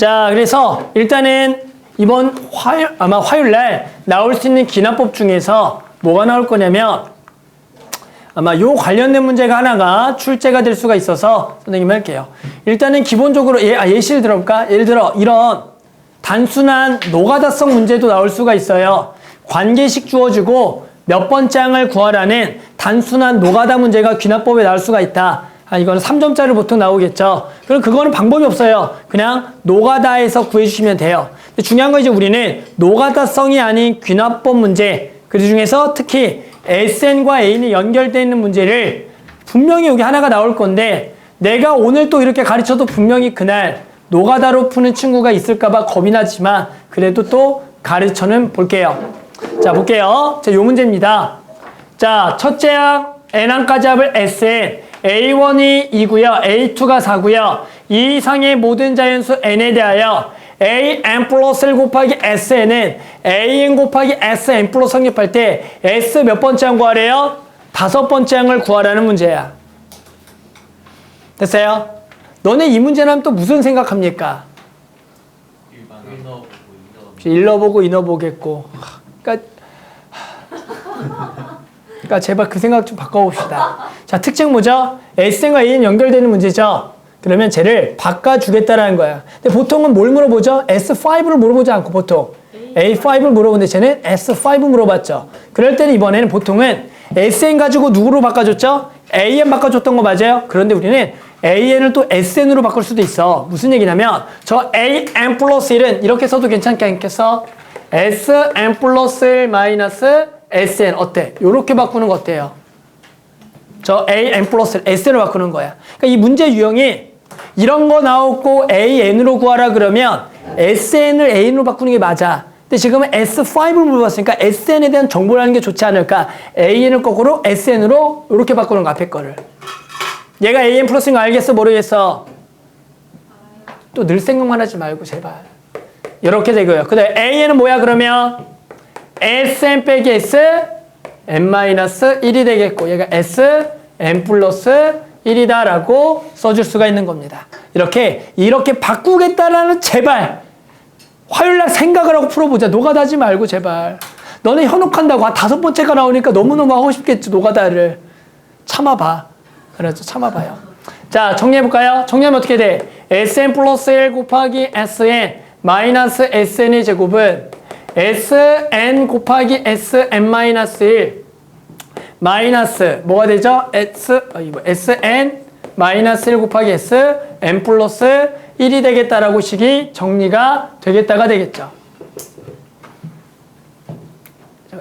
자, 그래서 일단은 이번 아마 화요일날 나올 수 있는 기납법 중에서 뭐가 나올 거냐면 아마 요 관련된 문제가 하나가 출제가 될 수가 있어서 선생님이 할게요. 일단은 기본적으로 예시를 들어볼까? 예를 들어 이런 단순한 노가다성 문제도 나올 수가 있어요. 관계식 주어지고 몇 번째 항을 구하라는 단순한 노가다 문제가 귀납법에 나올 수가 있다. 이거는 3점짜리 보통 나오겠죠. 그럼 그거는 방법이 없어요. 그냥 노가다에서 구해주시면 돼요. 근데 중요한 건 이제 우리는 노가다성이 아닌 귀납법 문제, 그 중에서 특히 SN과 A는 연결되어 있는 문제를 분명히 여기 하나가 나올 건데 내가 오늘 또 이렇게 가르쳐도 분명히 그날 노가다로 푸는 친구가 있을까봐 겁이 나지만 그래도 또 가르쳐는 볼게요. 자, 볼게요. 자, 요 문제입니다. 자, 첫째 항 N항까지 합을 SN A1이 2고요. A2가 4고요. 이 이상의 모든 자연수 N에 대하여 AN 플러스 1 곱하기 SN은 AN 곱하기 SN 플러스 성립할 때 S 몇 번째 항 구하래요? 5번째 항을 구하라는 문제야. 됐어요? 너네 이 문제는 하면 또 무슨 생각합니까? 일러보고 인어보겠고. 그러니까 제발 그 생각 좀 바꿔봅시다. 자, 특징 뭐죠? SN과 A는 연결되는 문제죠. 그러면 쟤를 바꿔주겠다라는 거야. 근데 보통은 뭘 물어보죠? S5를 물어보지 않고 보통 A5를 물어보는데 쟤는 S5 물어봤죠. 그럴 때는 이번에는 보통은 SN 가지고 누구로 바꿔줬죠? AN 바꿔줬던 거 맞아요? 그런데 우리는 AN을 또 SN으로 바꿀 수도 있어. 무슨 얘기냐면 저 AN 플러스 1은 이렇게 써도 괜찮지 않겠어? SN 플러스 1 마이너스 SN 어때? 요렇게 바꾸는 거 어때요? 저 AN 플러스 SN으로 바꾸는 거야. 그러니까 이 문제 유형이 이런 거 나오고 AN으로 구하라 그러면 SN을 AN으로 바꾸는 게 맞아. 근데 지금은 S5를 물어봤으니까 SN에 대한 정보를 하는 게 좋지 않을까? AN을 거꾸로 SN으로 이렇게 바꾸는 거 앞에 거를. 얘가 AN 플러스인 거 알겠어? 모르겠어? 또 늘 생각만 하지 말고 제발. 이렇게 되고요. 그 다음에 AN은 뭐야 그러면? SN 빼기 S n-1이 되겠고 얘가 SN 플러스 1이다 라고 써줄 수가 있는 겁니다. 이렇게 바꾸겠다라는 제발 화요일날 생각을 하고 풀어보자. 노가다 하지 말고 제발. 너네 현혹한다고 5번째가 나오니까 너무너무 하고 싶겠지 노가다를. 참아봐. 알았죠? 참아봐요. 자, 정리해볼까요? 정리하면 어떻게 돼? SN 플러스 1 곱하기 SN 마이너스 SN의 제곱은 SN 곱하기 SN-1 마이너스 뭐가 되죠? SN 마이너스 1 곱하기 SN 플러스 1이 되겠다라고 식이 정리가 되겠다가 되겠죠.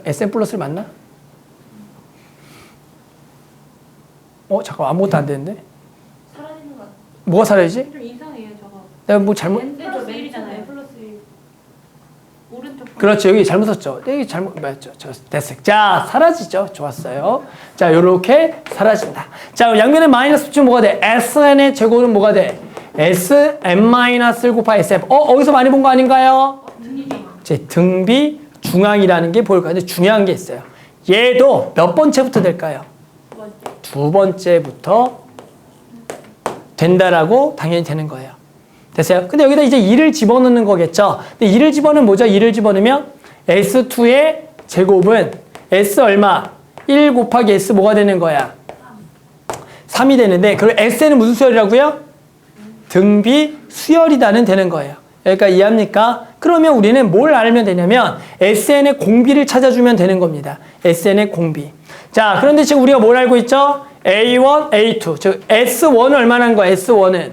SN 플러스 1 맞나? 잠깐 아무것도 안 되는데? 사라지는 것 같아. 뭐가 사라지지? 좀 이상해요 저거. 내가 뭐 잘못... N 플러스 1이잖아요. N 플러스 1. 오른쪽. 그렇죠. 여기 잘못 썼죠. 여기 잘못 맞죠. 됐어요. 자, 사라지죠. 좋았어요. 자, 요렇게 사라진다. 자, 양면에 마이너스 붙이면 뭐가 돼? SN의 제곱은 뭐가 돼? SN-1 곱하기 SF. 어디서 많이 본 거 아닌가요? 제 등비 중앙이라는 게 보일 거예요. 근데 중요한 게 있어요. 얘도 몇 번째부터 될까요? 2번째부터 된다라고 당연히 되는 거예요. 됐어요? 근데 여기다 이제 2를 집어넣는 거겠죠? 근데 2를 집어넣으면 뭐죠? 2를 집어넣으면 S2의 제곱은 S 얼마? 1 곱하기 S 뭐가 되는 거야? 3이 되는데 그럼 SN은 무슨 수열이라고요? 등비 수열이다는 되는 거예요. 여기까지 이해합니까? 그러면 우리는 뭘 알면 되냐면 SN의 공비를 찾아주면 되는 겁니다. SN의 공비. 자, 그런데 지금 우리가 뭘 알고 있죠? A1, A2. 즉 S1은 얼마나 거야? S1은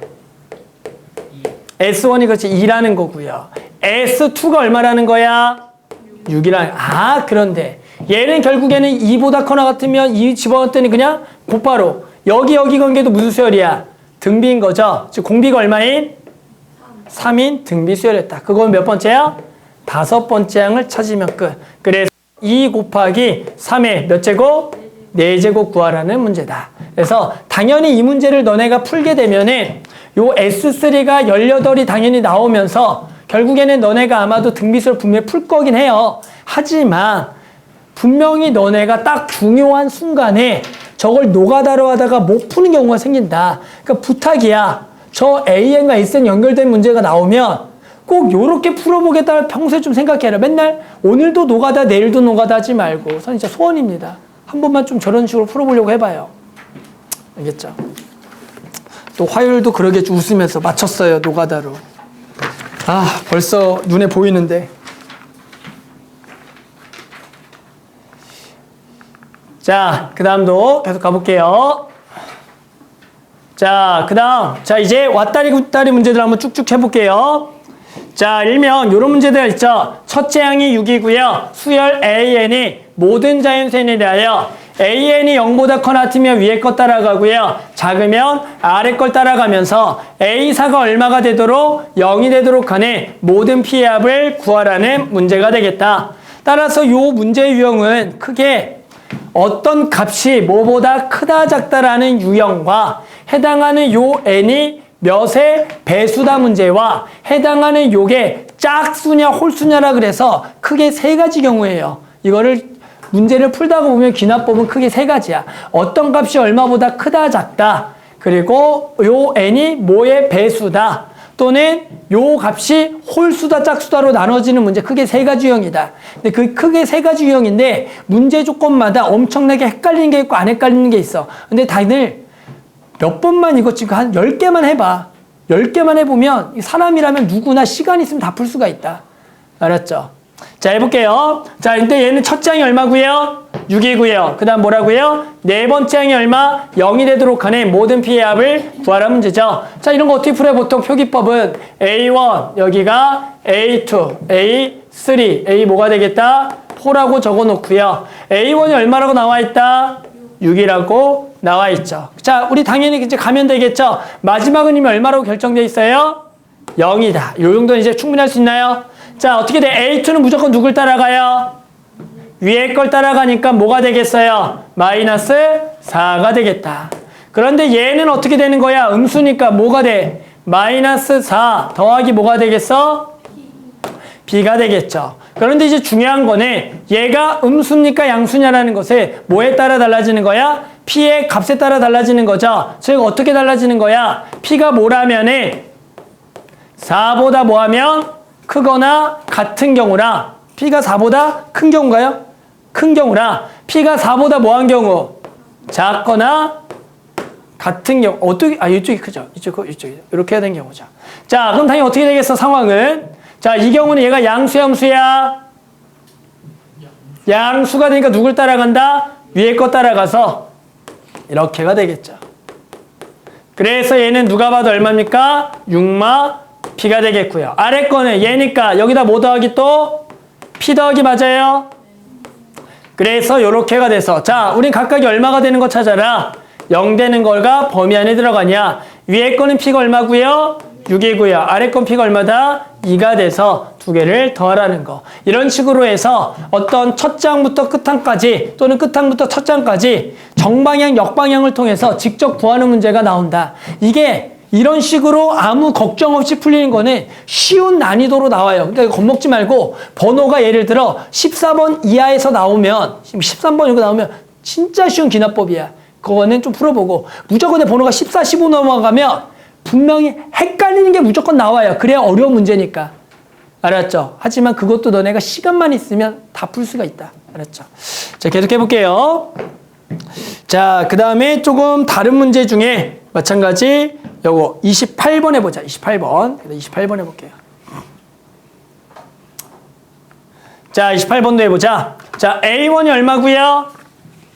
S1이 그렇지 2라는 거고요. S2가 얼마라는 거야? 6이라는. 그런데 얘는 결국에는 2보다 커나 같으면 2 집어넣었더니 그냥 곧바로 여기 관계도 무슨 수열이야? 등비인 거죠. 즉 공비가 얼마인? 3인 등비 수열이었다. 그건 몇 번째야? 5번째 항을 찾으면 끝. 그래서 2 곱하기 3의 몇 제곱? 4제곱 구하라는 문제다. 그래서 당연히 이 문제를 너네가 풀게 되면은 요 S3가 18이 당연히 나오면서 결국에는 너네가 아마도 등비수를 분명히 풀 거긴 해요. 하지만 분명히 너네가 딱 중요한 순간에 저걸 노가다로 하다가 못 푸는 경우가 생긴다. 그러니까 부탁이야. 저 AN과 SN 연결된 문제가 나오면 꼭 요렇게 풀어보겠다 평소에 좀 생각해라. 맨날 오늘도 노가다 내일도 노가다 하지 말고 선 진짜 소원입니다. 한 번만 좀 저런 식으로 풀어보려고 해봐요. 알겠죠? 또 화요일도 그러게 웃으면서 맞췄어요. 노가다로. 아 벌써 눈에 보이는데. 자, 그 다음도 계속 가볼게요. 자, 그 다음. 자, 이제 왔다리 굿다리 문제들 한번 쭉쭉 해볼게요. 자, 일명 요런 문제들 있죠. 첫째 항이 6이고요. 수열 AN이 모든 자연수에 대하여 AN이 0보다 커 같으면 위에 것 따라가고요. 작으면 아래 걸 따라가면서 A4가 얼마가 되도록 0이 되도록 하는 모든 P의 합을 구하라는 문제가 되겠다. 따라서 요 문제의 유형은 크게 어떤 값이 뭐보다 크다 작다라는 유형과 해당하는 요 n이 몇의 배수다 문제와 해당하는 요게 짝수냐 홀수냐라 그래서 크게 세 가지 경우예요. 이거를 문제를 풀다가 보면 기납법은 크게 세 가지야. 어떤 값이 얼마보다 크다 작다, 그리고 요 n이 뭐의 배수다, 또는 요 값이 홀수다 짝수다로 나눠지는 문제, 크게 세 가지 유형이다. 근데 그 크게 세 가지 유형인데 문제 조건마다 엄청나게 헷갈리는 게 있고 안 헷갈리는 게 있어. 근데 다들 몇 번만 이거 지금 한 10개만 해봐. 10개만 해보면 사람이라면 누구나 시간 있으면 다 풀 수가 있다. 알았죠? 자, 해볼게요. 자, 근데 얘는 첫째 항이 얼마고요? 6이고요. 그 다음 뭐라고요? 네 번째 항이 얼마? 0이 되도록 하는 모든 P의 합을 구하라 문제죠. 자, 이런 거 어떻게 풀어요? 보통 표기법은 A1, 여기가 A2, A3, A 뭐가 되겠다? 4라고 적어 놓고요. A1이 얼마라고 나와 있다? 6이라고 나와 있죠. 자, 우리 당연히 이제 가면 되겠죠? 마지막은 이미 얼마라고 결정되어 있어요? 0이다. 요 정도는 이제 충분히 할 수 있나요? 자, 어떻게 돼? A2는 무조건 누굴 따라가요? 위에 걸 따라가니까 뭐가 되겠어요? 마이너스 4가 되겠다. 그런데 얘는 어떻게 되는 거야? 음수니까 뭐가 돼? 마이너스 4 더하기 뭐가 되겠어? B가 되겠죠. 그런데 이제 중요한 거는 얘가 음수입니까 양수냐라는 것을 뭐에 따라 달라지는 거야? P의 값에 따라 달라지는 거죠. 즉 어떻게 달라지는 거야? P가 뭐라면은 4보다 뭐하면 크거나 같은 경우라, P가 4보다 큰 경우인가요? 큰 경우라, P가 4보다 뭐한 경우? 작거나 같은 경우. 어떻게, 이쪽이 크죠? 이쪽이. 이렇게 해야 되는 경우죠. 자, 그럼 당연히 어떻게 되겠어, 상황은? 자, 이 경우는 얘가 양수야, 음수야? 양수가 되니까 누굴 따라간다? 위에 거 따라가서 이렇게가 되겠죠. 그래서 얘는 누가 봐도 얼마입니까? 6마 P가 되겠고요. 아래 거는 얘니까 여기다 뭐 더하기 또? P 더하기 맞아요? 그래서 요렇게가 돼서 자, 우린 각각이 얼마가 되는 거 찾아라. 0 되는 걸가 범위 안에 들어가냐. 위에 거는 P가 얼마고요? 6이고요. 아래 건 P가 얼마다? 2가 돼서 두 개를 더하라는 거. 이런 식으로 해서 어떤 첫 장부터 끝항까지 또는 끝항부터 첫 장까지 정방향, 역방향을 통해서 직접 구하는 문제가 나온다. 이게 이런 식으로 아무 걱정 없이 풀리는 거는 쉬운 난이도로 나와요. 그러니까 겁먹지 말고 번호가 예를 들어 14번 이하에서 나오면, 13번 이거 나오면 진짜 쉬운 기납법이야. 그거는 좀 풀어보고 무조건 내 번호가 14, 15 넘어가면 분명히 헷갈리는 게 무조건 나와요. 그래야 어려운 문제니까. 알았죠? 하지만 그것도 너네가 시간만 있으면 다 풀 수가 있다. 알았죠? 자, 계속 해볼게요. 자, 그 다음에 조금 다른 문제 중에 마찬가지 요거 28번 해보자. 28번. 28번 해볼게요. 자, 28번도 해보자. 자, A1이 얼마고요?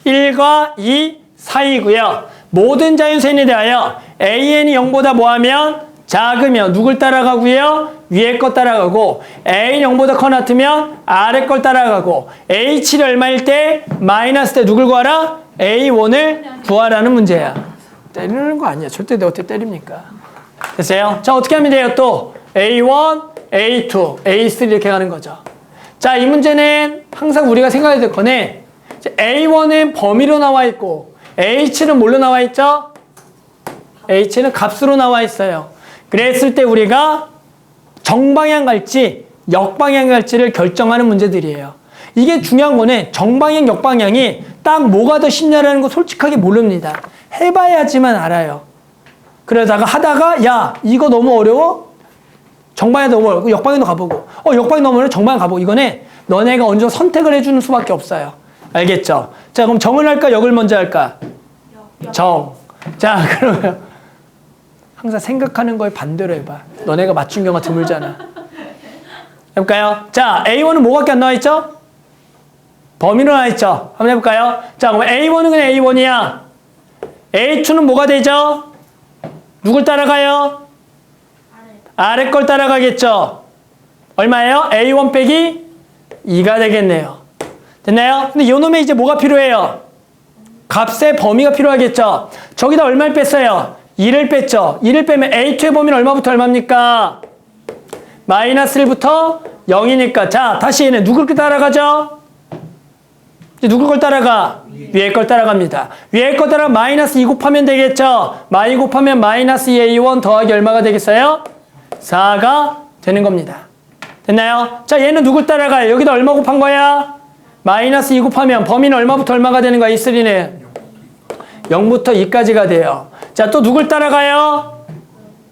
1과 2 사이고요. 모든 자연수에 대하여 AN이 0보다 뭐하면? 작으면 누굴 따라가고요? 위에 거 따라가고, A는 0보다 커 같으면 아래 걸 따라가고, H7이 얼마일 때? 마이너스 때 누굴 구하라? A1을 구하라는 문제야. 때리는 거 아니야. 절대 내가 어떻게 때립니까? 됐어요? 자, 어떻게 하면 돼요? 또 A1, A2, A3 이렇게 가는 거죠. 자, 이 문제는 항상 우리가 생각해야 될 거는 A1은 범위로 나와 있고 H는 뭘로 나와 있죠? H는 값으로 나와 있어요. 그랬을 때 우리가 정방향 갈지 역방향 갈지를 결정하는 문제들이에요. 이게 중요한 거는 정방향, 역방향이 딱 뭐가 더 쉽냐라는 거 솔직하게 모릅니다. 해봐야지만 알아요. 그러다가 하다가 야, 이거 너무 어려워? 정방에 넘어 역방에도 가보고 역방에 넘으면 정방에 가보고 이거는 너네가 언제 선택을 해주는 수밖에 없어요. 알겠죠? 자 그럼 정을 할까 역을 먼저 할까? 정. 자 그러면 항상 생각하는 거에 반대로 해봐. 너네가 맞춘 경우가 드물잖아. 해볼까요? 자 A1은 뭐밖에 안 나와있죠? 범위로 나와있죠? 한번 해볼까요? 자 그럼 A1은 그냥 A1이야. A2는 뭐가 되죠? 누굴 따라가요? 아래 걸 따라가겠죠? 얼마예요? A1 빼기 2가 되겠네요. 됐나요? 근데 요 놈에 이제 뭐가 필요해요? 값의 범위가 필요하겠죠? 저기다 얼마를 뺐어요? 2를 뺐죠? 2를 빼면 A2의 범위는 얼마부터 얼마입니까? 마이너스 1부터 0이니까. 자, 다시 얘네 누굴 따라가죠? 이제 누굴 걸 따라가? 위에 걸 따라갑니다. 위에 걸 따라 마이너스 2 곱하면 되겠죠? 마이 곱하면 마이너스 2A1 더하기 얼마가 되겠어요? 4가 되는 겁니다. 됐나요? 자, 얘는 누굴 따라가요? 여기다 얼마 곱한 거야? 마이너스 2 곱하면 범위는 얼마부터 얼마가 되는 거야? 이 3는 0부터 2까지가 돼요. 자, 또 누굴 따라가요?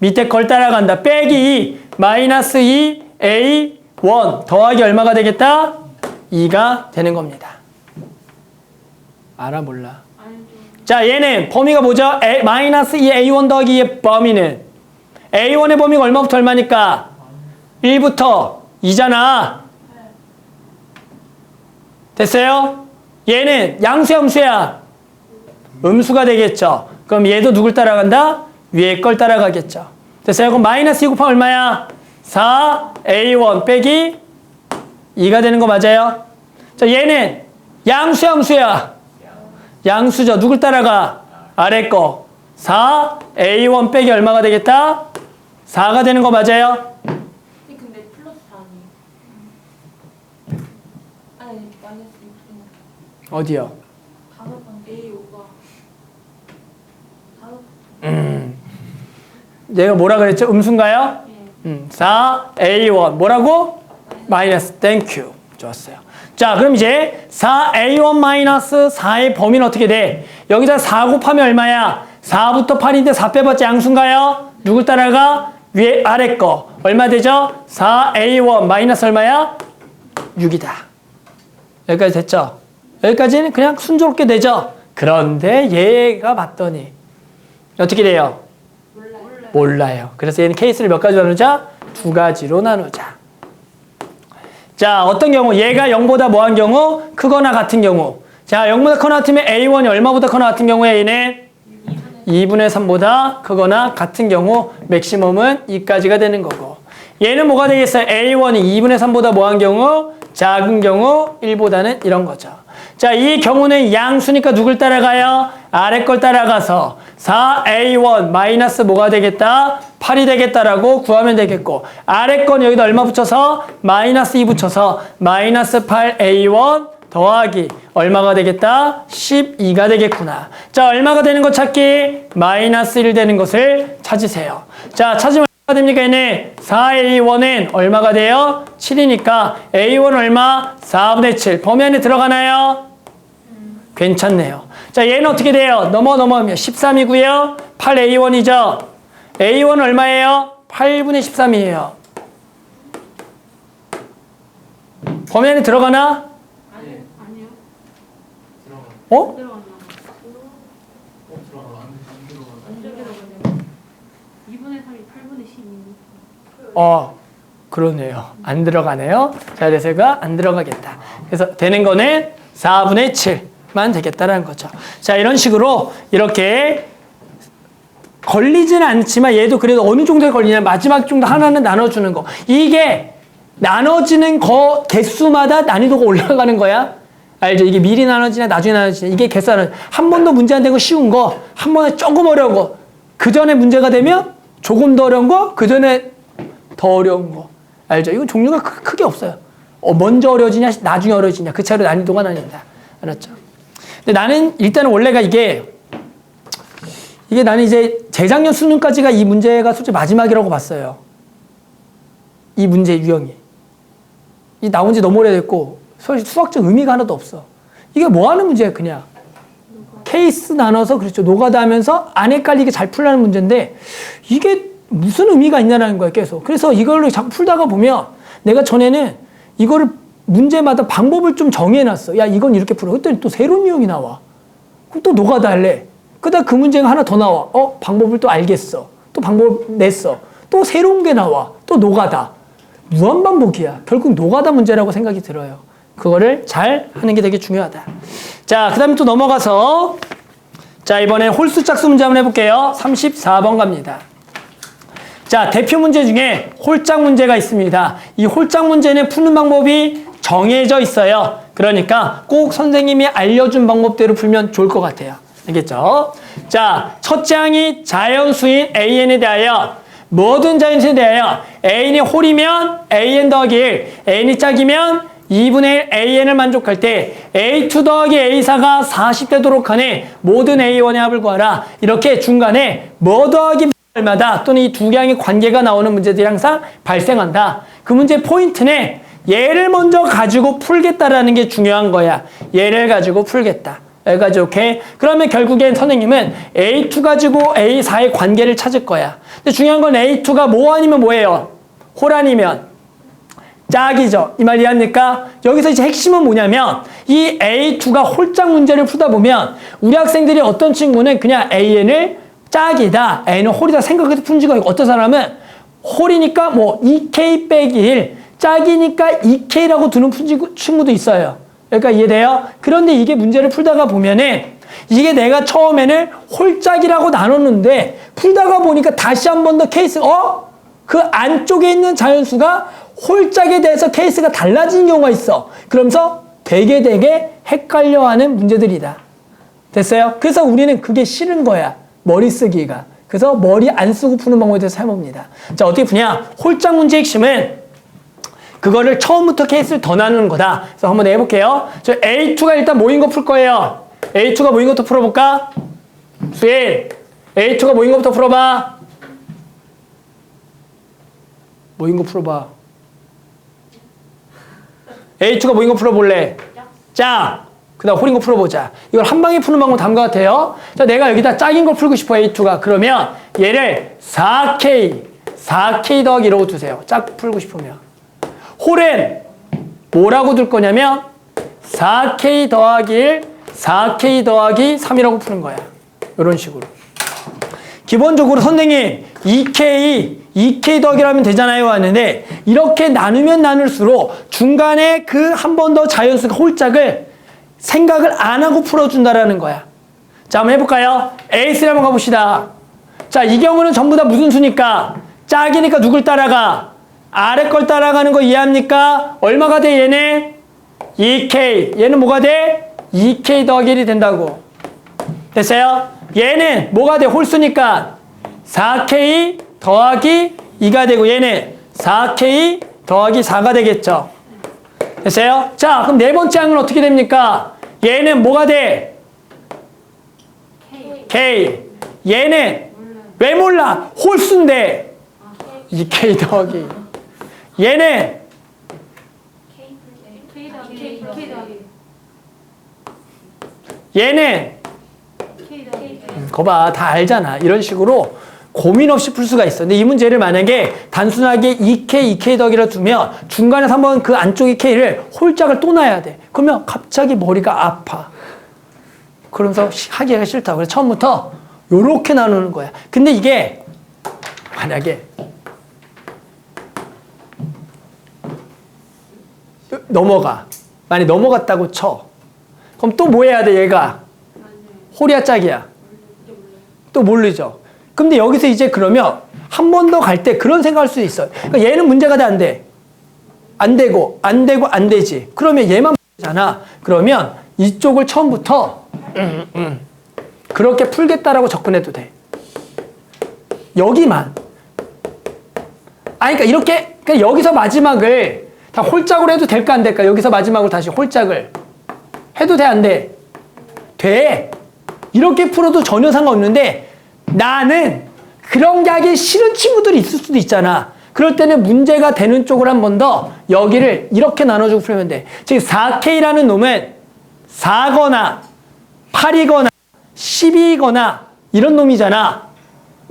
밑에 걸 따라간다. 빼기 2, 마이너스 2, A1 더하기 얼마가 되겠다? 2가 되는 겁니다. 알아 몰라? 자, 얘는 범위가 뭐죠? 마이너스 2A1 더하기 2의 범위는 A1의 범위가 얼마부터 얼마니까? 1부터 2잖아. 됐어요? 얘는 양수야 음수야? 음수가 되겠죠. 그럼 얘도 누굴 따라간다? 위에 걸 따라가겠죠. 됐어요? 그럼 마이너스 2 곱하면 얼마야? 4A1 빼기 2가 되는 거 맞아요? 자, 얘는 양수야 음수야? 양수죠. 누굴 따라가? 아래 거. 4A1 빼기 얼마가 되겠다? 4가 되는 거 맞아요? 근데 플러스 4아니에요? 아니 마이너스 6. 어디요? 5번 A5가 5. 얘가 뭐라 그랬죠? 음수인가요? 4A1 뭐라고? 마이너스 땡큐. 좋았어요. 자 그럼 이제 4A1 마이너스 4의 범위는 어떻게 돼? 여기다 4 곱하면 얼마야? 4부터 8인데 4 빼봤자 양수인가요? 누굴 따라가? 위에 아래 거 얼마 되죠? 4A1 마이너스 얼마야? 6이다. 여기까지 됐죠? 여기까지는 그냥 순조롭게 되죠? 그런데 얘가 봤더니 어떻게 돼요? 몰라요. 그래서 얘는 케이스를 몇 가지로 나누자? 2가지로 나누자. 자, 어떤 경우? 얘가 0보다 뭐한 경우? 크거나 같은 경우. 자, 0보다 커나 같으면 A1이 얼마보다 커나 같은 경우에 얘는 2분의 3보다 크거나 같은 경우 맥시멈은 2까지가 되는 거고. 얘는 뭐가 되겠어요? A1이 2분의 3보다 뭐한 경우? 작은 경우 1보다는 이런 거죠. 자, 이 경우는 양수니까 누굴 따라가요? 아래 걸 따라가서 4A1 마이너스 뭐가 되겠다? 8이 되겠다라고 구하면 되겠고 아래 건 여기다 얼마 붙여서? 마이너스 2 붙여서 마이너스 8A1 더하기 얼마가 되겠다? 12가 되겠구나. 자, 얼마가 되는 거 찾기? 마이너스 1 되는 것을 찾으세요. 자, 찾으면 얼마가 됩니까? 얘네 4A1은 얼마가 돼요? 7이니까 A1 얼마? 4분의 7. 범위 안에 들어가나요? 괜찮네요. 자, 얘는 어떻게 돼요? 넘어가면 13이고요. 8A1이죠. A1 얼마예요? 8분의 13이에요. 범위 안에 들어가나? 아니요. 어? 들어갔나? 안 들어가네요. 2분의 3이 8분의 12. 그러네요. 안 들어가네요. 자, 그래서 얘가 안 들어가겠다. 그래서 되는 거는 4분의 7만 되겠다라는 거죠. 자, 이런 식으로 이렇게 걸리지는 않지만 얘도 그래도 어느 정도에 걸리냐 마지막 정도 하나는 나눠주는 거. 이게 나눠지는 거 개수마다 난이도가 올라가는 거야. 알죠? 이게 미리 나눠지냐 나중에 나눠지냐 이게 개수는 한 번도 문제 안 되고 쉬운 거 한 번에 조금 어려운 거 그 전에 문제가 되면 조금 더 어려운 거 그 전에 더 어려운 거 알죠? 이건 종류가 크게 없어요. 먼저 어려워지냐 나중에 어려워지냐 그 차이로 난이도가 나뉜다. 알았죠? 근데 나는 일단은 원래가 이게 나는 이제 재작년 수능까지가 이 문제가 솔직히 마지막이라고 봤어요. 이 문제 유형이. 이 나온 지 너무 오래됐고 사실 수학적 의미가 하나도 없어. 이게 뭐 하는 문제야 그냥. 케이스 나눠서 그렇죠. 노가다 하면서 안 헷갈리게 잘 풀라는 문제인데 이게 무슨 의미가 있냐는 거예요, 계속. 그래서 이걸로 자꾸 풀다가 보면 내가 전에는 이거를 문제마다 방법을 좀 정해놨어. 야, 이건 이렇게 풀어. 그랬더니 또 새로운 유형이 나와. 그럼 또 노가다 할래. 그러다 그 문제가 하나 더 나와. 방법을 또 알겠어. 또 방법 냈어. 또 새로운 게 나와. 또 노가다. 무한반복이야. 결국 노가다 문제라고 생각이 들어요. 그거를 잘 하는 게 되게 중요하다. 자, 그 다음에 또 넘어가서 자, 이번에 홀수 짝수 문제 한번 해볼게요. 34번 갑니다. 자, 대표 문제 중에 홀짝 문제가 있습니다. 이 홀짝 문제는 푸는 방법이 정해져 있어요. 그러니까 꼭 선생님이 알려준 방법대로 풀면 좋을 것 같아요. 알겠죠? 자, 첫째 항이 자연수인 AN에 대하여 모든 자연수에 대하여 AN이 홀이면 AN 더하기 1, AN이 짝이면 2분의 1 AN을 만족할 때 A2 더하기 A4가 40되도록 하는 모든 A1의 합을 구하라. 이렇게 중간에 뭐 더하기 마다 또는 이 두 개의 관계가 나오는 문제들이 항상 발생한다. 그 문제의 포인트는 얘를 먼저 가지고 풀겠다라는 게 중요한 거야. 얘를 가지고 풀겠다. 여기까지 오케이? 그러면 결국엔 선생님은 A2 가지고 A4의 관계를 찾을 거야. 근데 중요한 건 A2가 뭐 아니면 뭐예요? 홀 아니면 짝이죠. 이 말 이해합니까? 여기서 이제 핵심은 뭐냐면 이 A2가 홀짝 문제를 풀다 보면 우리 학생들이 어떤 친구는 그냥 AN을 짝이다, A는 홀이다 생각해서 푼 지가 있고 어떤 사람은 홀이니까 뭐 2K 빼기 1, 짝이니까 2K라고 두는 친구도 있어요. 그러니까 이해돼요? 그런데 이게 문제를 풀다가 보면은 이게 내가 처음에는 홀짝이라고 나눴는데 풀다가 보니까 다시 한 번 더 케이스, 그 안쪽에 있는 자연수가 홀짝에 대해서 케이스가 달라지는 경우가 있어. 그러면서 되게 헷갈려하는 문제들이다. 됐어요? 그래서 우리는 그게 싫은 거야. 머리 쓰기가. 그래서 머리 안 쓰고 푸는 방법에 대해서 해봅니다. 자, 어떻게 푸냐? 홀짝 문제의 핵심은 그거를 처음부터 케이스를 더 나누는 거다. 그래서 한번 해볼게요. 저 A2가 일단 모인 거 풀 거예요. A2가 모인 것부터 풀어볼까? 수일. A2가 모인 것부터 풀어봐. 모인 거 풀어봐. A2가 모인 거 풀어볼래? 짝. 그 다음 홀인 거 풀어보자. 이걸 한 방에 푸는 방법 다음과 같아요. 자, 내가 여기다 짝인 걸 풀고 싶어, A2가. 그러면 얘를 4K 더하기 이러고 두세요. 짝 풀고 싶으면. 홀은 뭐라고 둘 거냐면 4K 더하기 1, 4K 더하기 3이라고 푸는 거야. 이런 식으로. 기본적으로 선생님 2K 더하기라면 되잖아요 하는데 이렇게 나누면 나눌수록 중간에 그 한 번 더 자연수가 홀짝을 생각을 안 하고 풀어준다라는 거야. 자, 한번 해볼까요? A3 한번 가봅시다. 자, 이 경우는 전부 다 무슨 수니까? 짝이니까 누굴 따라가? 아래 걸 따라가는 거 이해합니까? 얼마가 돼, 얘네? 2K. 얘는 뭐가 돼? 2K 더하기 1이 된다고. 됐어요? 얘는 뭐가 돼? 홀수니까 4K 더하기 2가 되고 얘는 4K 더하기 4가 되겠죠. 됐어요? 자, 그럼 네 번째 항은 어떻게 됩니까? 얘는 뭐가 돼? K. 얘는 왜 몰라? 홀수인데 2K 더하기. 얘는 얘는 거봐, 다 알잖아. 이런 식으로 고민 없이 풀 수가 있어. 근데 이 문제를 만약에 단순하게 2K 더하기라 두면 중간에서 한번 그 안쪽의 K를 홀짝을 또 놔야 돼. 그러면 갑자기 머리가 아파. 그러면서 하기가 싫다. 그래서 처음부터 요렇게 나누는 거야. 근데 이게 만약에 넘어가. 만약에 넘어갔다고 쳐. 그럼 또 뭐 해야 돼, 얘가? 홀이야, 짝이야? 또 모르죠. 근데 여기서 이제 그러면 한 번 더 갈 때 그런 생각할 수 있어요. 그러니까 얘는 문제가 돼, 안 돼? 안 되고, 안 되지. 그러면 얘만 되잖아. 그러면 이쪽을 처음부터 그렇게 풀겠다라고 접근해도 돼. 여기만. 그러니까 이렇게, 그러니까 여기서 마지막을 다 홀짝으로 해도 될까, 안 될까? 여기서 마지막으로 다시 홀짝을 해도 돼, 안 돼? 돼. 이렇게 풀어도 전혀 상관없는데 나는 그런 게 하기 싫은 친구들이 있을 수도 있잖아. 그럴 때는 문제가 되는 쪽을 한 번 더 여기를 이렇게 나눠주고 풀면 돼. 즉 4K라는 놈은 4거나 8이거나 12거나 이런 놈이잖아.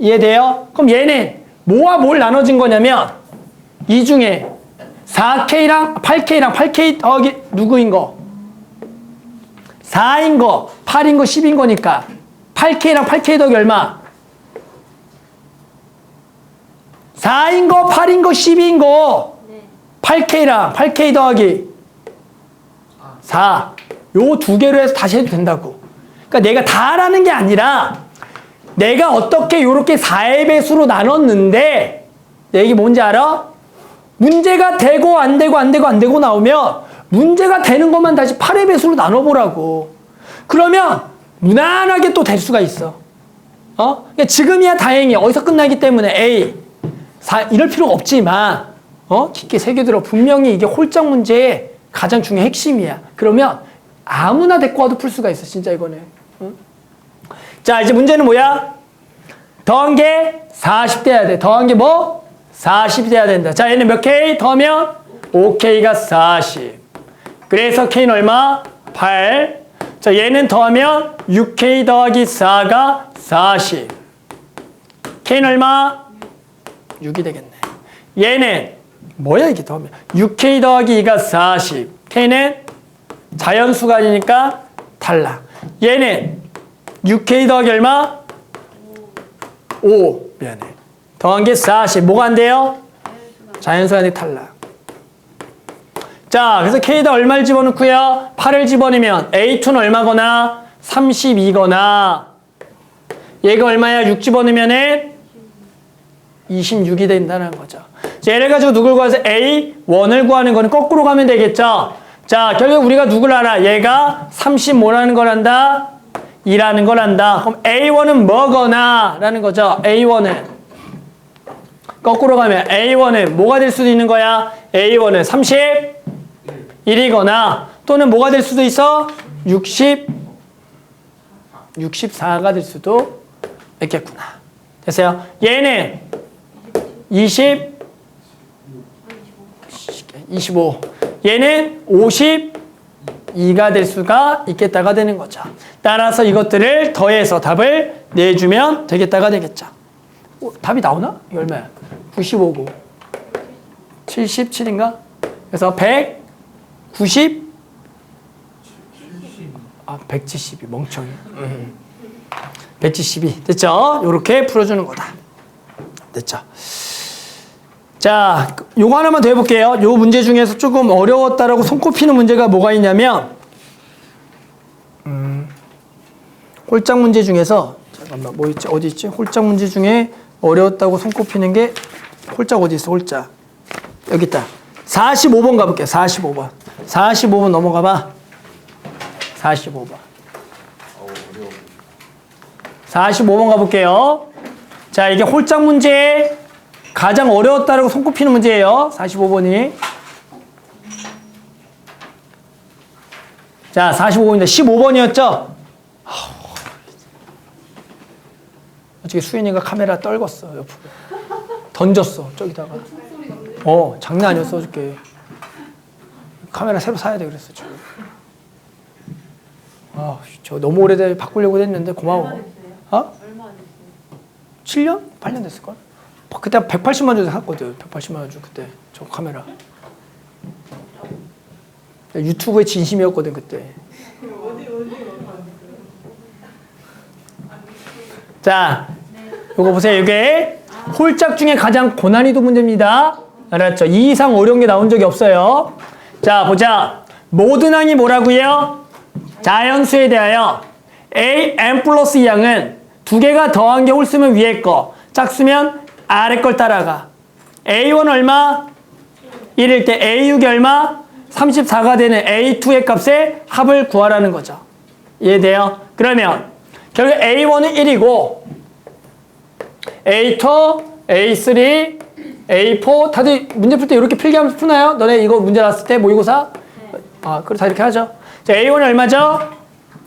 이해돼요? 그럼 얘는 뭐와 뭘 나눠진 거냐면 이 중에 4K랑 8K 더하기 누구인 거? 4인 거, 8인 거, 10인 거니까 8K랑 8K 더하기 얼마? 4인 거, 8인 거, 10인 거 8K랑 8K 더하기 4. 요 두 개로 해서 다시 해도 된다고. 그러니까 내가 다라는 게 아니라 내가 어떻게 요렇게 4의 배수로 나눴는데 내 얘기 뭔지 알아? 문제가 되고 안 되고 안 되고 안 되고 나오면 문제가 되는 것만 다시 8의 배수로 나눠보라고. 그러면 무난하게 또 될 수가 있어. 그러니까 지금이야 다행히 어디서 끝나기 때문에 A 이럴 필요가 없지만 깊게 새겨들어. 분명히 이게 홀짝 문제의 가장 중요한 핵심이야. 그러면 아무나 데리고 와도 풀 수가 있어. 진짜 이거는. 자, 이제 문제는 뭐야? 더한 게 40 돼야 돼. 더한 게 뭐? 40 돼야 된다. 자, 얘는 몇 K 더하면 5K가 40. 그래서 K는 얼마? 8. 자, 얘는 더하면 6K 더하기 4가 40. K는 얼마? 6이 되겠네. 얘는 뭐야 이게 더하면? 6K 더하기 2가 40. K는 자연수가 아니니까 탈락. 얘는 6K 더하기 얼마? 5. 미안해. 더한 게 40. 뭐가 안 돼요? 자연수가 아니니까 탈락. 자, 그래서 K에다 얼마를 집어넣고요? 8을 집어넣으면 A2는 얼마거나 32거나 얘가 얼마야? 6 집어넣으면은 26이 된다는 거죠. 자, 얘를 가지고 누굴 구해서 A1을 구하는 거는 거꾸로 가면 되겠죠. 자, 결국 우리가 누굴 알아? 얘가 30 뭐라는 걸 안다? 2라는 걸 안다. 그럼 A1은 뭐거나 라는 거죠. A1은 거꾸로 가면 A1은 뭐가 될 수도 있는 거야? A1은 31이거나 또는 뭐가 될 수도 있어? 64가 될 수도 있겠구나. 됐어요? 얘는 25. 얘는 52가 될 수가 있겠다가 되는 거죠. 따라서 이것들을 더해서 답을 내주면 되겠다가 되겠죠. 답이 나오나? 이거 얼마야? 95고 77인가? 그래서 190 172 멍청이 172 됐죠? 요렇게 풀어주는 거다. 됐죠? 자, 요거 하나만 더 해볼게요. 요 문제 중에서 조금 어려웠다라고 손꼽히는 문제가 뭐가 있냐면 홀짝 문제 중에서 잠깐만 뭐 있지? 어디 있지? 홀짝 문제 중에 어려웠다고 손꼽히는 게 홀짝 어디 있어? 홀짝 여기 있다. 45번 가볼게요. 45번 45번 넘어가봐. 45번 45번 가볼게요. 자, 이게 홀짝 문제 가장 어려웠다라고 손꼽히는 문제예요. 45번이. 자, 45번인데 15번이었죠? 어떻게 수인이가 카메라 떨궜어, 옆으로. 던졌어, 저기다가. 장난 아니었어, 어저께. 카메라 새로 사야 돼, 그랬어, 지금. 저 너무 오래돼 바꾸려고 했는데 고마워. 얼마 안 됐어요? 7년? 8년 됐을걸? 그때 180만 원 주고 샀거든. 180만 원 주고 그때 저 카메라. 유튜브의 진심이었거든 그때. 자, 요거 보세요. 이게 홀짝 중에 가장 고난이도 문제입니다. 알았죠? 이 이상 어려운 게 나온 적이 없어요. 자, 보자. 모든 항이 뭐라고요? 자연수에 대하여 a(n 플러스 2항은 두 개가 더한 게 홀수면 위에 거, 짝수면 아래 걸 따라가. A1 얼마? 1일 때 A6이 얼마? 34가 되는 A2의 값의 합을 구하라는 거죠. 이해돼요? 그러면 결국 A1은 1이고 A2, A3, A4 다들 문제 풀 때 이렇게 필기하면서 푸나요? 너네 이거 문제 나왔을 때 모의고사? 네. 그럼 다 이렇게 하죠. 자, A1은 얼마죠?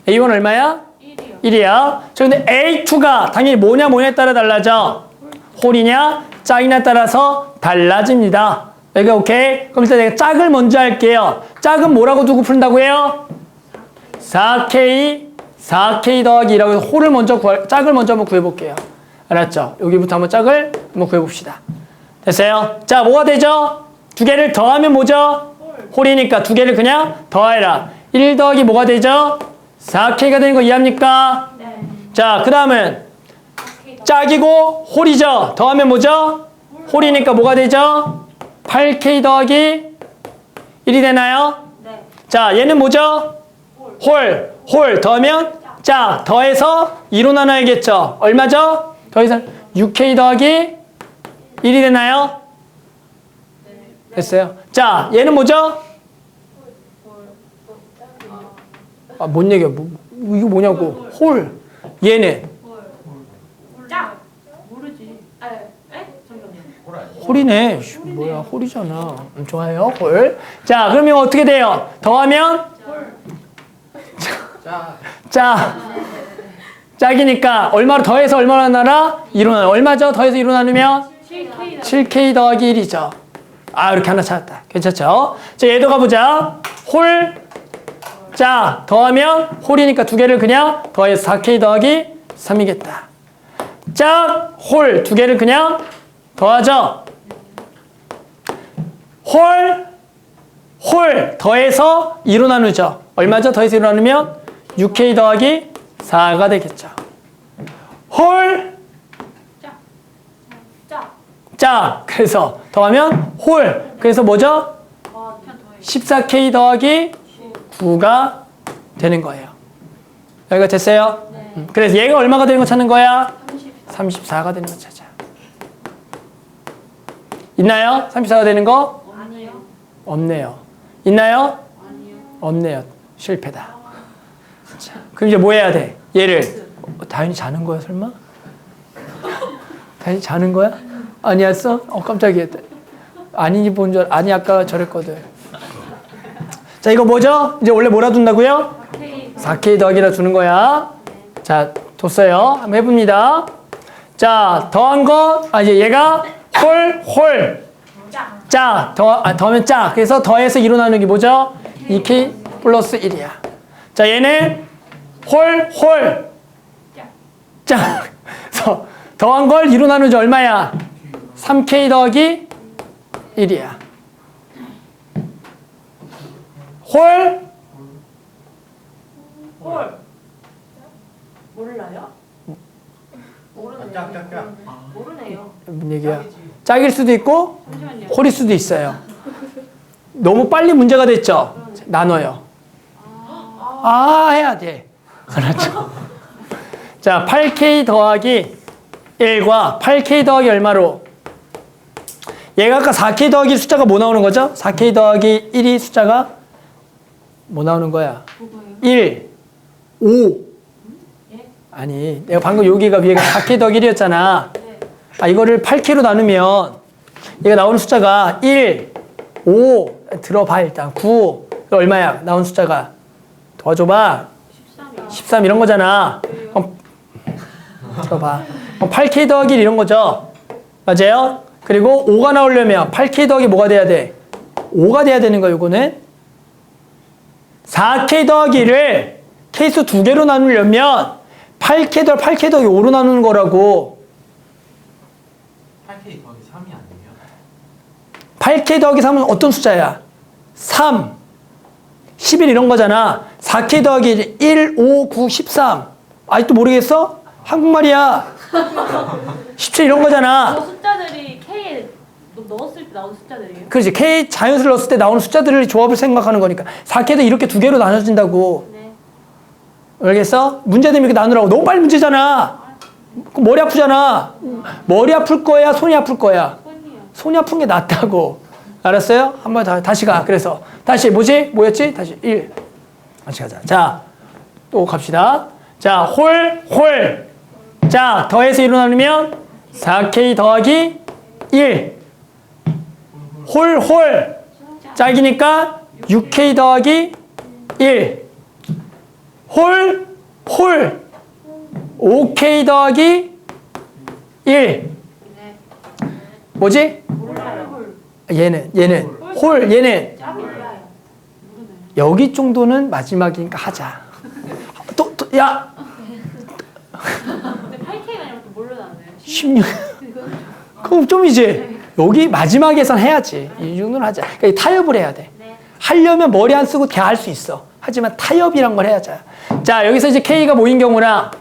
A1 얼마야? 1이요. 1이야. 자, 근데 A2가 당연히 뭐냐에 따라 달라져. 홀이냐 짝이냐 따라서 달라집니다. 여기 오케이? 그럼 일단 내가 짝을 먼저 할게요. 짝은 뭐라고 두고 푼다고요? 4K 더하기 2라고 해서 짝을 먼저 한번 구해볼게요. 알았죠? 여기부터 한번 짝을 한번 구해봅시다. 됐어요? 자, 뭐가 되죠? 두 개를 더하면 뭐죠? 홀이니까 두 개를 그냥 더해라. 1 더하기 뭐가 되죠? 4K가 되는 거 이해합니까? 네. 자, 그 다음은 짝이고 홀이죠? 더하면 뭐죠? 홀이니까 뭐가 되죠? 8K 더하기 1이 되나요? 네. 자, 얘는 뭐죠? 홀 더하면 짝, 더해서 2로 나눠야겠죠? 얼마죠? 더해서 6K 더하기 1이 되나요? 됐어요. 자, 얘는 뭐죠? 아, 뭔 얘기야? 이거 뭐냐고. 홀. 얘는 짝. 모르지. 잠깐만요. 홀이네. 씨, 뭐야, 홀이잖아. 좋아요, 홀. 자, 그러면 어떻게 돼요? 더하면? 짝이니까 얼마로 더해서 얼마나 나라? 2로 나눠. 얼마죠? 더해서 2로 나누면? 7K. 7K 더하기 1이죠. 아, 이렇게 하나 찾았다. 괜찮죠? 자, 얘도 가보자. 홀, 짝, 더하면 홀이니까 두 개를 그냥 더해서 4K 더하기 3이겠다. 짝, 홀, 두 개를 그냥 더하죠. 홀, 더해서 2로 나누죠. 얼마죠? 더해서 2로 나누면 6K 더하기 4가 되겠죠. 홀, 짝, 그래서 더하면 홀, 그래서 뭐죠? 14K 더하기 9가 되는 거예요. 여기가 됐어요? 네. 그래서 얘가 얼마가 되는 거 찾는 거야? 34가 되는 거 찾아. 있나요? 34가 되는 거? 아니요. 없네요. 있나요? 아니요. 없네요. 실패다. 자, 그럼 이제 뭐 해야 돼? 얘를 다현이 자는 거야 설마? 다현이 자는 거야? 아니었어? 깜짝이야. 아니니 본 줄 아니 아까 저랬거든. 자, 이거 뭐죠? 이제 원래 뭐라 둔다고요? 4K 더하기라 두는 거야. 자, 뒀어요. 한번 해봅니다. 자, 더한 거, 이제 얘가 홀. 짝, 더하면 짝. 그래서 더해서 2로 나누기 뭐죠? 2K 플러스 1이야. 자, 얘는 홀. 짝. 그래서 더한 걸 2로 나누지 얼마야? 3K 더하기 1이야. 홀. 몰라요? 모르네요. 짝. 모르네요. 뭔 얘기야? 짝일 수도 있고 잠시만요. 홀일 수도 있어요. 너무 빨리 문제가 됐죠? 나눠요. 해야 돼. 알았죠? 자, 8K 더하기 1과 8K 더하기 얼마로? 얘가 아까 4K 더하기 숫자가 뭐 나오는 거죠? 4K 더하기 1이 숫자가 뭐 나오는 거야? 1, 5. 아니, 내가 방금 여기가 위에가 4K 더하기 1이었잖아. 이거를 8K로 나누면 얘가 나오는 숫자가 1, 5, 들어봐 일단 9, 얼마야? 나온 숫자가 도와줘봐. 13 이런 거잖아. 들어봐. 8K 더하기 1 이런 거죠. 맞아요? 그리고 5가 나오려면 8K 더하기 뭐가 돼야 돼? 5가 돼야 되는 거야, 요거는. 4K 더하기를 K수 두 개로 나누려면 8K 더하기 5로 나누는 거라고. 8K 더하기 3이 아니에요? 8K 더하기 3은 어떤 숫자야? 3, 11 이런 거잖아. 4K 더하기 1, 5, 9, 13. 아직도 모르겠어? 한국말이야. 17 이런 거잖아. 저 숫자들이 K에 넣었을 때 나오는 숫자들이에요? 그렇지. K 자연수를 넣었을 때 나오는 숫자들을 조합을 생각하는 거니까. 4K도 이렇게 두 개로 나눠진다고. 네. 알겠어? 문제 되면 이렇게 나누라고. 너무 빨리 문제잖아. 그럼 머리 아프잖아. 머리 아플 거야? 손이 아플 거야? 손이요. 손이 아픈 게 낫다고. 알았어요? 한번 다시 가. 그래서 다시 뭐였지? 다시 1. 다시 가자. 자, 또 갑시다. 자, 홀. 자, 더해서 1로 나누면 4K 더하기 1. 홀. 짝이니까 6K 더하기 1. 홀. 5K 더하기 1. 뭐지? 몰라요. 얘는 얘는 짝이 몰라요. 여기 정도는 마지막이니까 하자. 야, 근데 8K가 아니라 또 뭘로 나눠요? 16. 그럼 좀 이제 여기 마지막에선 해야지. 이 정도는 하자. 그러니까 타협을 해야 돼. 네. 하려면 머리 안 쓰고 다 할 수 있어. 하지만 타협이란 걸 해야죠. 자, 여기서 이제 K가 모인 경우랑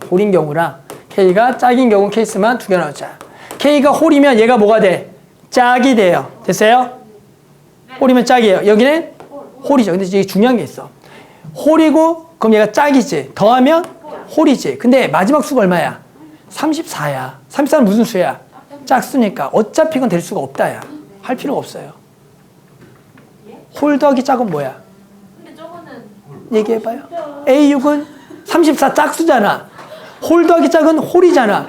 홀인 경우랑 K가 짝인 경우 케이스만 두 개 나오자. K가 홀이면 얘가 뭐가 돼? 짝이 돼요. 됐어요? 홀이면 짝이에요. 여기는 홀이죠. 근데 이게 중요한 게 있어. 홀이고 그럼 얘가 짝이지. 더하면 홀이지. 근데 마지막 수가 얼마야? 34야. 34는 무슨 수야? 짝수니까 어차피 이건 될 수가 없다. 야. 할 필요가 없어요. 홀 더하기 짝은 뭐야? 근데 저거는 얘기해봐요. A6은 34 짝수잖아. 홀 더하기 짝은 홀이잖아.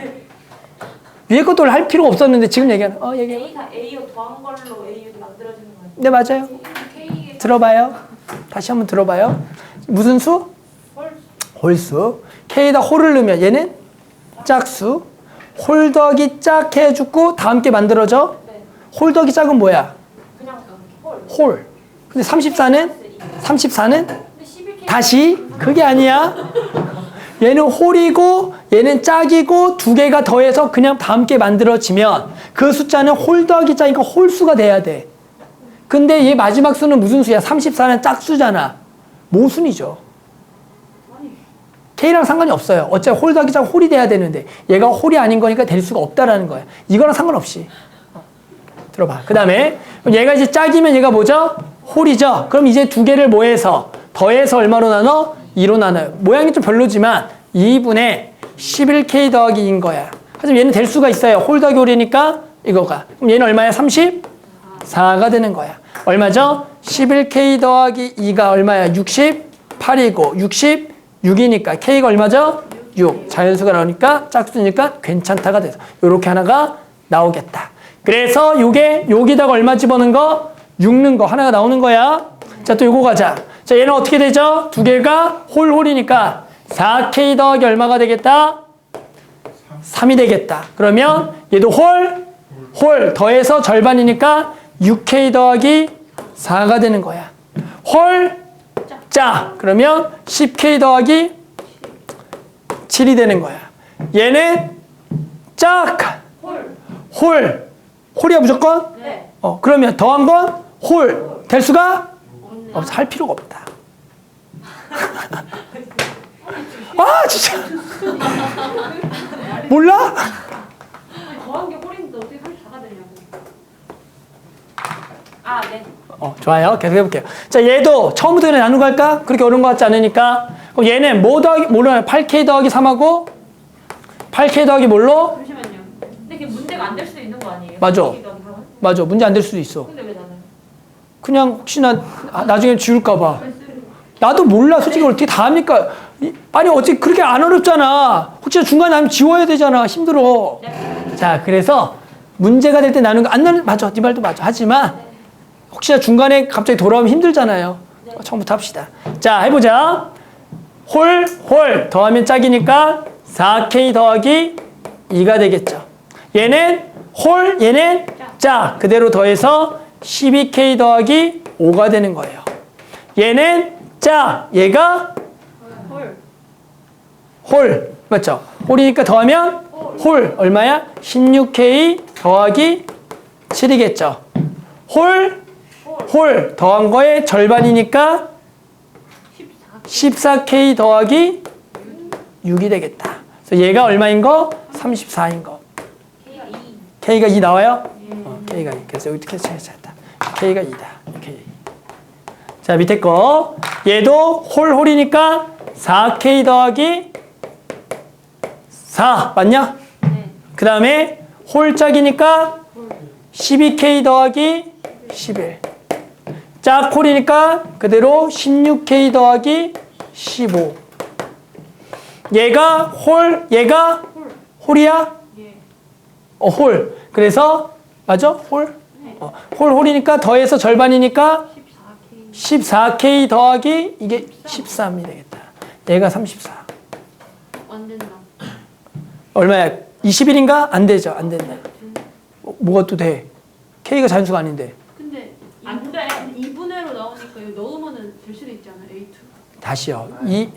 위에 것도 할 필요가 없었는데 지금 얘기하는. 얘기해. A가 A로 더한 걸로 A6이 만들어지는 거예요. 네, 맞아요. K에 들어봐요. 다시 한번 들어봐요. 무슨 수? 홀수. K에다 홀을 넣으면 얘는 짝수. 홀 더하기 짝 해주고 다 함께 만들어져. 네. 홀 더하기 짝은 뭐야? 그냥 홀. 홀. 근데 34는 근데 11K 다시 그게 아니야. 얘는 홀이고 얘는 짝이고 두 개가 더해서 그냥 다 함께 만들어지면 그 숫자는 홀 더하기 짝이니까 홀수가 돼야 돼. 근데 얘 마지막 수는 무슨 수야? 34는 짝수잖아. 모순이죠. K랑 상관이 없어요. 어차피 홀 더하기 짝 홀이 돼야 되는데 얘가 홀이 아닌 거니까 될 수가 없다라는 거야. 이거랑 상관없이. 들어봐. 그 다음에 얘가 이제 짝이면 얘가 뭐죠? 홀이죠. 그럼 이제 두 개를 뭐해서 더해서 얼마로 나눠? 2로 나눠요. 모양이 좀 별로지만 2분의 11K 더하기 2인 거야. 하지만 얘는 될 수가 있어요. 홀 더하기 홀이니까 이거가. 그럼 얘는 얼마야? 34가 되는 거야. 얼마죠? 11K 더하기 2가 얼마야? 68이고 66이니까 K가 얼마죠? 6. 자연수가 나오니까 짝수니까 괜찮다가 돼서 이렇게 하나가 나오겠다. 그래서 요게 여기다가 얼마 집어넣은 거? 6는 거 하나가 나오는 거야. 자, 또 요거 가자. 자, 얘는 어떻게 되죠? 두 개가 홀이니까 4K 더하기 얼마가 되겠다? 3이 되겠다. 그러면 얘도 홀 더해서 절반이니까 6K 더하기 4가 되는 거야. 짝. 그러면 10K 더하기 7이 되는 거야. 얘는 짝. 홀이야 무조건? 네. 그러면 더한 건 홀. 될 수가? 없어. 할 필요가 없다. 아, 진짜. 몰라? 더한 게 홀인데 어떻게 34가 되냐고. 아, 네. 좋아요. 계속 해볼게요. 자, 얘도 처음부터 그냥 나누고 할까? 그렇게 어려운 것 같지 않으니까. 그럼 얘는 뭘로 하냐? 8K 더하기 3하고 8K 더하기 뭘로? 잠시만요. 근데 그게 문제가 안 될 수도 있는 거 아니에요? 맞아. K 더하기 3은? 맞아. 문제 안 될 수도 있어. 근데 왜 나는? 그냥 혹시나 나중에 지울까봐. 나도 몰라. 솔직히 어떻게 다 합니까? 아니, 어떻게 그렇게 안 어렵잖아. 혹시나 중간에 나면 지워야 되잖아. 힘들어. 네. 자, 그래서 문제가 될 때 나누는 거 안 나는 맞아. 네 말도 맞아. 하지만 혹시나 중간에 갑자기 돌아오면 힘들잖아요. 처음부터 합시다. 자, 해보자. 홀 더하면 짝이니까 4K 더하기 2가 되겠죠. 얘는 얘는 짝. 그대로 더해서 12K 더하기 5가 되는 거예요. 얘는 짝. 얘가 홀. 맞죠? 홀이니까 더하면 홀. 얼마야? 16K 더하기 7이겠죠. 홀 더한 거의 절반이니까 14K 더하기 6이 되겠다. 그래서 얘가 얼마인 거? 34인 거. K가 2. K가 2 나와요? K가 2. 그래서 여기 이렇게 찾았다. K가 2다. K. 자, 밑에 거. 얘도 홀이니까 4K 더하기 4. 맞냐? 네. 그 다음에 홀짝이니까 12K 더하기 11. 짝 홀이니까 그대로 16K 더하기 15. 얘가 얘가 홀이야? 예. 홀. 그래서 맞아? 홀? 네. 홀이니까 더해서 절반이니까 14K. 14K 더하기 이게 13이 되겠다. 얘가 34. 안 된다. 얼마야? 21인가? 안 되죠. 안 된다. 뭐가 또 돼? K가 자연수가 아닌데. 근데 안 돼. 2분의로 나오니까 이거 넣으면은 될 수도 있잖아. A2. 다시요. 이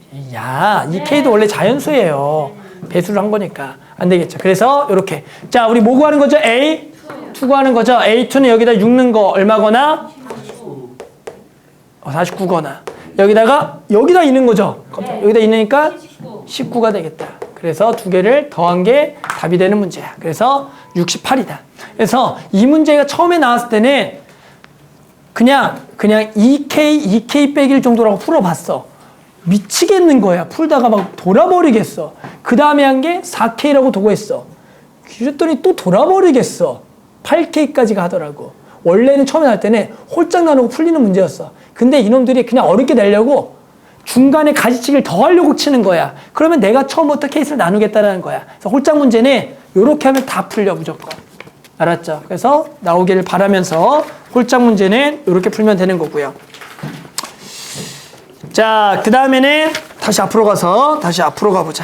K도 원래 자연수예요. 배수를 한 거니까. 안 되겠죠. 그래서 이렇게. 자, 우리 뭐 구하는 거죠? A? 2 구하는 거죠. A2는 여기다 6는 거 얼마거나? 49거나. 여기다 있는 거죠. 여기다 있으니까 19가 되겠다. 그래서 두 개를 더한 게 답이 되는 문제야. 그래서 68이다. 그래서 이 문제가 처음에 나왔을 때는 그냥 2K 빼기일 정도라고 풀어봤어. 미치겠는 거야. 풀다가 막 돌아버리겠어. 그 다음에 한 게 4K라고 두고 했어. 그랬더니 또 돌아버리겠어. 8K까지 가더라고. 원래는 처음에 나올 때는 홀짝 나누고 풀리는 문제였어. 근데 이놈들이 그냥 어렵게 내려고 중간에 가지치기를 더 하려고 치는 거야. 그러면 내가 처음부터 케이스를 나누겠다는 거야. 그래서 홀짝 문제는 이렇게 하면 다 풀려 무조건. 알았죠? 그래서 나오기를 바라면서 홀짝 문제는 이렇게 풀면 되는 거고요. 자, 그 다음에는 다시 앞으로 가보자.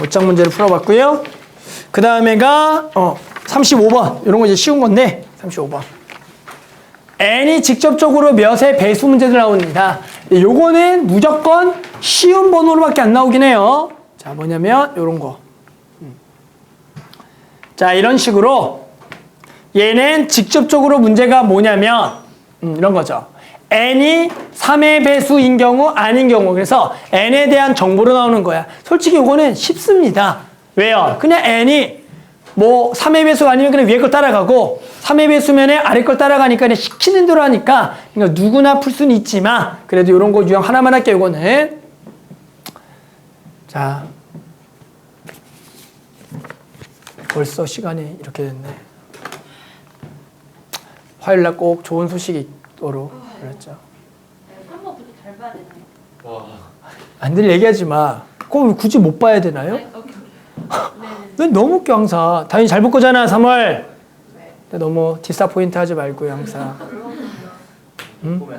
홀짝 문제를 풀어봤고요. 그 다음에가 35번. 이런 거 이제 쉬운 건데 35번. n이 직접적으로 몇의 배수 문제들 나옵니다. 요거는 무조건 쉬운 번호로밖에 안 나오긴 해요. 자, 뭐냐면 요런 거. 자, 이런 식으로 얘는 직접적으로 문제가 뭐냐면 이런 거죠. n이 3의 배수인 경우 아닌 경우. 그래서 n에 대한 정보로 나오는 거야. 솔직히 요거는 쉽습니다. 왜요? 그냥 n이 뭐 3의 배수가 아니면 그냥 위에 걸 따라가고 3의 배수면 아래 걸 따라가니까 그냥 시키는 대로 하니까 그러니까 누구나 풀 수는 있지만 그래도 이런 거 유형 하나만 할게요. 이거는 자, 벌써 시간이 이렇게 됐네. 화요일날 꼭 좋은 소식이 있도록 그랬죠. 3번부터 잘 봐야 되나요? 안들 얘기하지 마. 꼭 굳이 못 봐야 되나요? 네, 오케이. 넌 너무 웃겨 항상. 당연히 잘 볼 거잖아 3월. 근데 너무 디스포인트 하지 말고요 항상. 응? 뭐?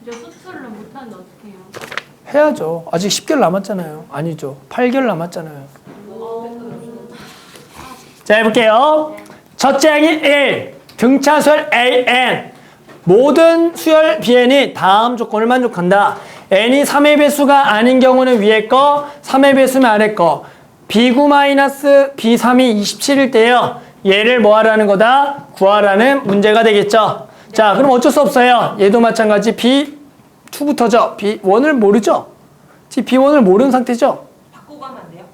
저 수술을 못하는데 어떻게 해요? 해야죠. 아직 10개월 남았잖아요. 아니죠. 8개월 남았잖아요. 자, 해볼게요. 첫째 항이 1. 등차수열 AN. 모든 수열 BN이 다음 조건을 만족한다. n이 3의 배수가 아닌 경우는 위에 거, 3의 배수면 아래 거. B9 B3이 27일 때요. 얘를 뭐 하라는 거다? 구하라는 문제가 되겠죠. 자, 그럼 어쩔 수 없어요. 얘도 마찬가지 B2부터죠. B1을 모르죠. 지금 B1을 모르는 상태죠. 바꾸고 하면 안 돼요?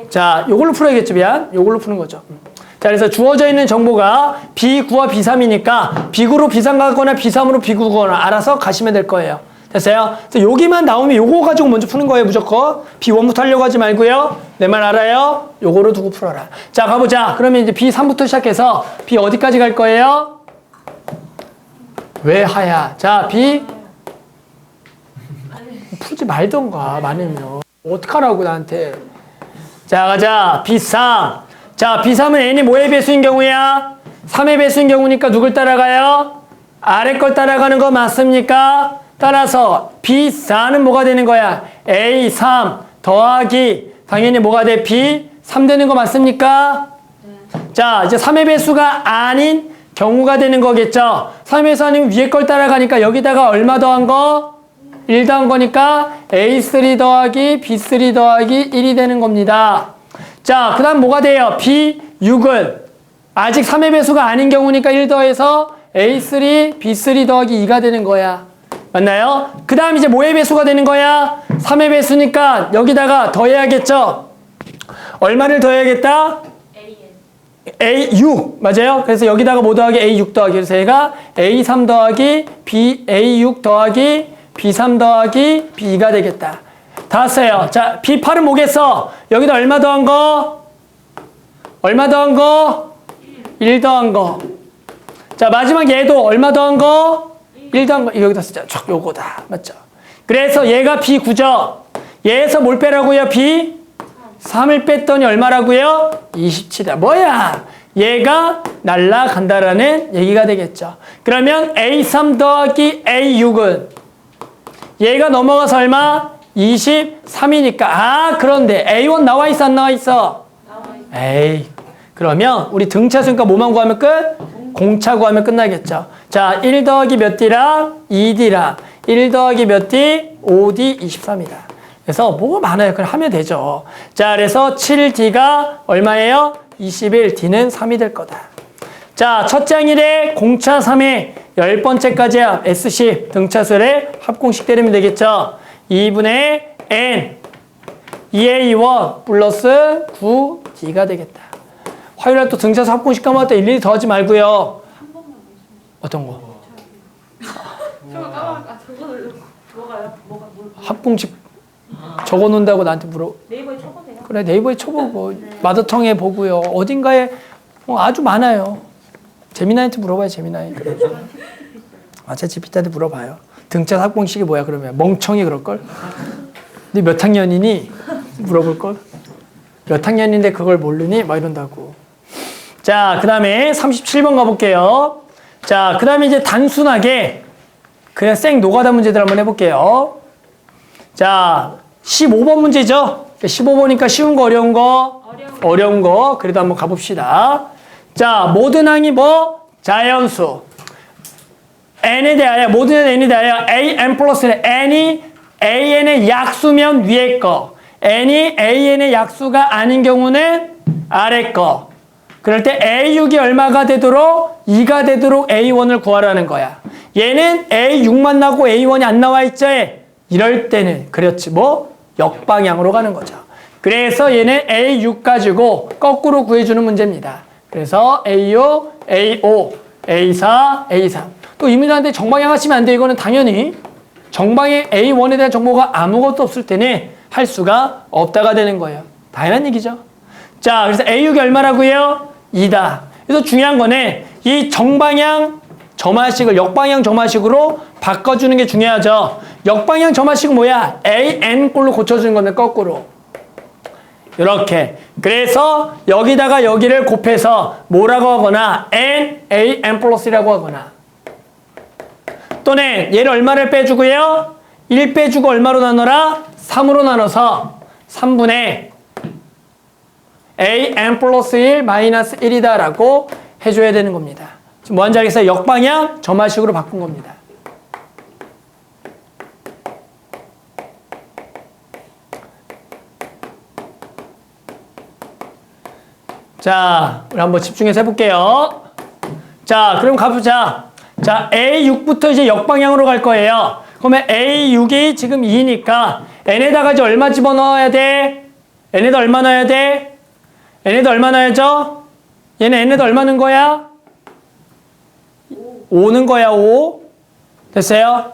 자, 요걸로 풀어야겠죠, 미안. 요걸로 푸는 거죠. 자, 그래서 주어져 있는 정보가 B9와 B3이니까 B9로 B3 가거나 B3으로 B9 가거나 알아서 가시면 될 거예요. 됐어요? 그래서 여기만 나오면 요거 가지고 먼저 푸는 거예요, 무조건. B1부터 하려고 하지 말고요. 내 말 알아요? 요거로 두고 풀어라. 자, 가보자. 그러면 이제 B3부터 시작해서 B 어디까지 갈 거예요? 왜 하야? 자, B 풀지 말던가, 많으면. 어떡하라고, 나한테. 자, 가자. B3. 자, B3은 n이 뭐의 배수인 경우야? 3의 배수인 경우니까 누굴 따라가요? 아래 걸 따라가는 거 맞습니까? 따라서 B4는 뭐가 되는 거야? A3 더하기 당연히 뭐가 돼? B3 되는 거 맞습니까? 자, 이제 3의 배수가 아닌 경우가 되는 거겠죠? 3의 배수 아니면 위에 걸 따라가니까 여기다가 얼마 더한 거? 1 더한 거니까 A3 더하기 B3 더하기 1이 되는 겁니다. 자, 그 다음 뭐가 돼요? B6은 아직 3의 배수가 아닌 경우니까 1 더해서 A3, B3 더하기 2가 되는 거야. 맞나요? 그 다음 이제 뭐의 배수가 되는 거야? 3의 배수니까 여기다가 더해야겠죠? 얼마를 더해야겠다? A6. 맞아요? 그래서 여기다가 뭐 더하기? A6 더하기. 그래서 얘가 A3 더하기 A6 더하기 B3 더하기 B2가 되겠다. 다 왔어요. 자, B8은 뭐겠어? 여기다 얼마 더한 거? 얼마 더한 거? 1 더한 거. 자, 마지막 얘도 얼마 더한 거? 1 더한 거. 여기다 쓰자. 촥 요거다. 맞죠? 그래서 얘가 B9죠. 얘에서 뭘 빼라고요? B3을 뺐더니 얼마라고요? 27이야. 뭐야? 얘가 날라간다라는 얘기가 되겠죠. 그러면 A3 더하기 A6은 얘가 넘어가서 얼마? 23이니까. 아, 그런데 A1 나와 있어, 안 나와 있어? 에이, 그러면 우리 등차수니까 뭐만 구하면 끝? 공차 구하면 끝나겠죠. 자, 1 더하기 몇 D랑 2D랑 1 더하기 몇 D? 5D 23이다. 그래서 뭐가 많아요. 그냥 하면 되죠. 자, 그래서 7D가 얼마예요? 21, D는 3이 될 거다. 자, 첫째 항일에 공차 3의 10번째까지야 S10 등차수의 합공식 때리면 되겠죠. 2분의 N 2A1 플러스 9D가 되겠다. 화요일날 또 등차수 합공식 까먹었다 일일이 더하지 말고요. 한 번만 말씀해 어떤 거? 저거 까먹을까? 저거 뭐가요? 뭐가 뭘? 합공식 적어놓는다고 나한테 물어. 네이버에 쳐보세요. 그래, 네이버에 쳐보고 마더텅에 보고요. 어딘가에 아주 많아요. 재미나이한테 물어봐요. 재미나이. 챗GPT한테 물어봐요. 등차 합공식이 뭐야 그러면 멍청이 그럴걸? 네 몇 학년이니? 물어볼걸? 몇 학년인데 그걸 모르니? 막 이런다고. 자, 그 다음에 37번 가볼게요. 자, 그 다음에 이제 단순하게 그냥 생 노가다 문제들 한번 해볼게요. 자, 15번 문제죠? 15번이니까 쉬운 거, 어려운 거? 어려운 거. 그래도 한번 가봅시다. 자, 모든 항이 뭐? 자연수. n에 대하여, 모든 n에 대하여 an 플러스는 n이 an의 약수면 위에 거. n이 an의 약수가 아닌 경우는 아래 거. 그럴 때 A6이 얼마가 되도록 2가 되도록 A1을 구하라는 거야. 얘는 A6만 나고 A1이 안 나와 있지? 이럴 때는 그렇지 뭐 역방향으로 가는 거죠. 그래서 얘는 A6 가지고 거꾸로 구해주는 문제입니다. 그래서 A6, A5, A4, A3. 또 이민한테 정방향 하시면 안 돼. 이거는 당연히 정방향 A1에 대한 정보가 아무것도 없을 때는 할 수가 없다가 되는 거예요. 당연한 얘기죠. 자, 그래서 A6이 얼마라고요? 2다. 그래서 중요한 거는 이 정방향 점화식을 역방향 점화식으로 바꿔주는 게 중요하죠. 역방향 점화식은 뭐야? AN 꼴로 고쳐주는 건데 거꾸로. 이렇게. 그래서 여기다가 여기를 곱해서 뭐라고 하거나 N, A, N 플러스라고 하거나 또는 얘를 얼마를 빼주고요? 1 빼주고 얼마로 나눠라? 3으로 나눠서 3분의 A, N 플러스 1 마이너스 1이다 라고 해줘야 되는 겁니다. 지금 뭐 한지 알겠어요? 역방향 점화식으로 바꾼 겁니다. 자, 우리 한번 집중해서 해볼게요. 자, 그럼 가보자. 자, A6부터 이제 역방향으로 갈 거예요. 그러면 A6이 지금 2니까 N에다가 이제 얼마 집어넣어야 돼? N에다 얼마 넣어야 돼? N에다 얼마 넣어야죠? 얘는 N에다 얼마 넣은 거야? 5 넣은 거야, 5. 됐어요?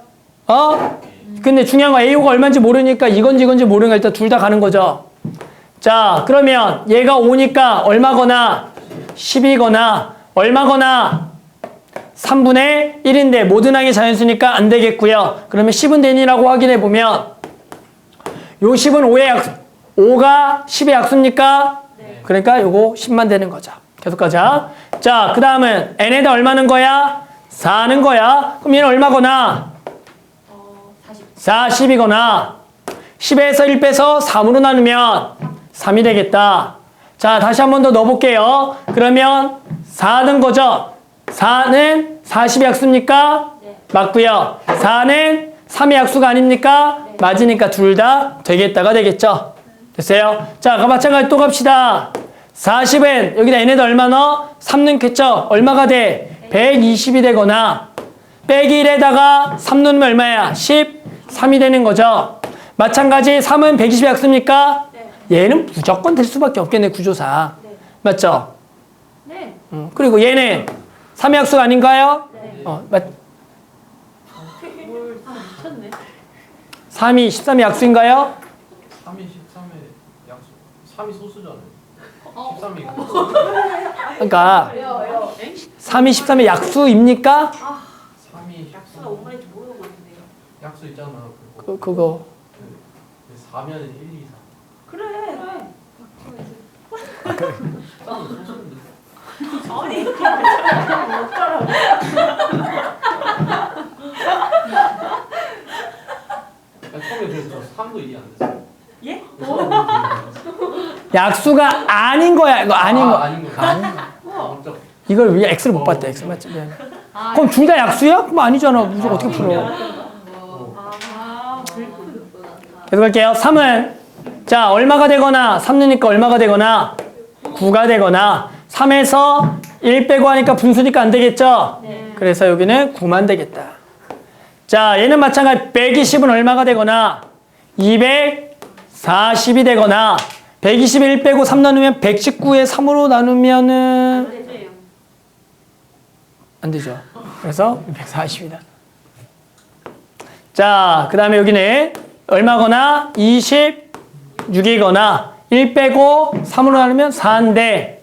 근데 중요한 건 A5가 얼마인지 모르니까 이건지 모르니까 일단 둘 다 가는 거죠. 자, 그러면 얘가 5니까 얼마거나 10이거나 얼마거나 3분의 1인데 모든 항이 자연수니까 안 되겠고요. 그러면 10은 되니라고 확인해 보면 요 10은 5가 10의 약수입니까? 네. 그러니까 요거 10만 되는 거죠. 계속 가자. 자, 그 다음은 n에다 얼마는 거야? 4는 거야. 그럼 얘는 얼마거나? 40이거나 10에서 1 빼서 3으로 나누면 3이 되겠다. 자, 다시 한 번 더 넣어볼게요. 그러면 4는 거죠. 4는 40의 약수입니까? 네. 맞고요. 4는 3의 약수가 아닙니까? 네. 맞으니까 둘 다 되겠다가 되겠죠. 됐어요? 자, 마찬가지 또 갑시다. 40은 여기다 n에다 얼마 넣어? 3 넣겠죠? 얼마가 돼? 120이 되거나 빼기 1에다가 3 넣으면 얼마야? 13이 되는 거죠. 마찬가지 3은 120의 약수입니까? 네. 얘는 무조건 될 수밖에 없겠네, 구조사. 네. 맞죠? 네. 그리고 얘는 3의 약수가 아닌가요? 네. 뭘 미쳤네. 3이 13의 약수인가요? 3이 13의 약수. 3이 소수잖아요. 13이 그러니까 3이 13의 약수입니까? 3이 약수가 뭔 말인지 모르는 것 같은데요. 약수 있잖아. 그거 4면 1, 2, 4. 그래. 소수인데. 아니 이렇게 못 따라. 처음에 그래서 3도 이해 안 됐어요. 예? 약수가 아닌 거야. 이거 아닌 거. 아닌 거. 아닌 거. 이걸 왜 X를 못 봤대. X 맞지? 미안해. 그럼 둘 다 약수야? 그럼 아니잖아. 무조건 어떻게 풀어? 계속 할게요. 3은 자 얼마가 되거나 3 넣으니까 얼마가 되거나 9가 되거나 3에서 1 빼고 하니까 분수니까 안 되겠죠? 그래서 여기는 9만 되겠다. 자 얘는 마찬가지 120은 얼마가 되거나 240이 되거나 121 빼고 3 나누면 119에 3으로 나누면은 안 되죠. 그래서 240이다. 자, 그 다음에 여기는 얼마거나 26이거나 1 빼고 3으로 나누면 4인데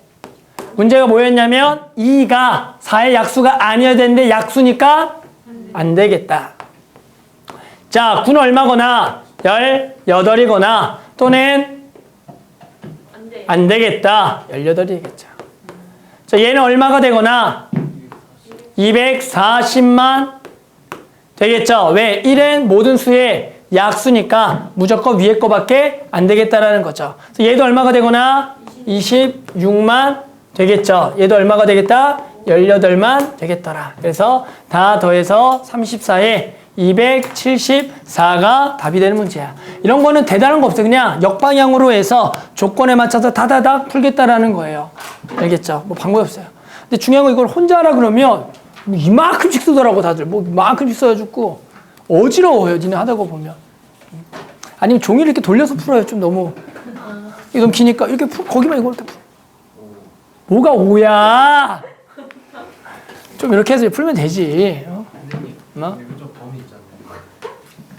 문제가 뭐였냐면 2가 4의 약수가 아니어야 되는데 약수니까 안 되겠다. 자, 9는 얼마거나 18이거나 또는 안 되겠다. 18이겠죠. 자, 얘는 얼마가 되거나 240만 되겠죠. 왜? 1은 모든 수의 약수니까 무조건 위에 거밖에 안 되겠다라는 거죠. 그래서 얘도 얼마가 되거나 26만 되겠죠. 얘도 얼마가 되겠다? 18만 되겠더라. 그래서 다 더해서 34에 274가 답이 되는 문제야. 이런 거는 대단한 거 없어. 그냥 역방향으로 해서 조건에 맞춰서 다다닥 풀겠다라는 거예요. 알겠죠? 뭐 방법이 없어요. 근데 중요한 건 이걸 혼자 하라 그러면 뭐 이만큼씩 쓰더라고 다들. 뭐 이만큼씩 써가지고 어지러워요. 니네 하다가 보면. 아니면 종이를 이렇게 돌려서 풀어요. 좀 너무 이게 너무 기니까 이렇게 거기만 이걸 이렇게 뭐가 5야? 좀 이렇게 해서 풀면 되지. 선생님, 뭐? 그리고 좀 범위 있잖아요.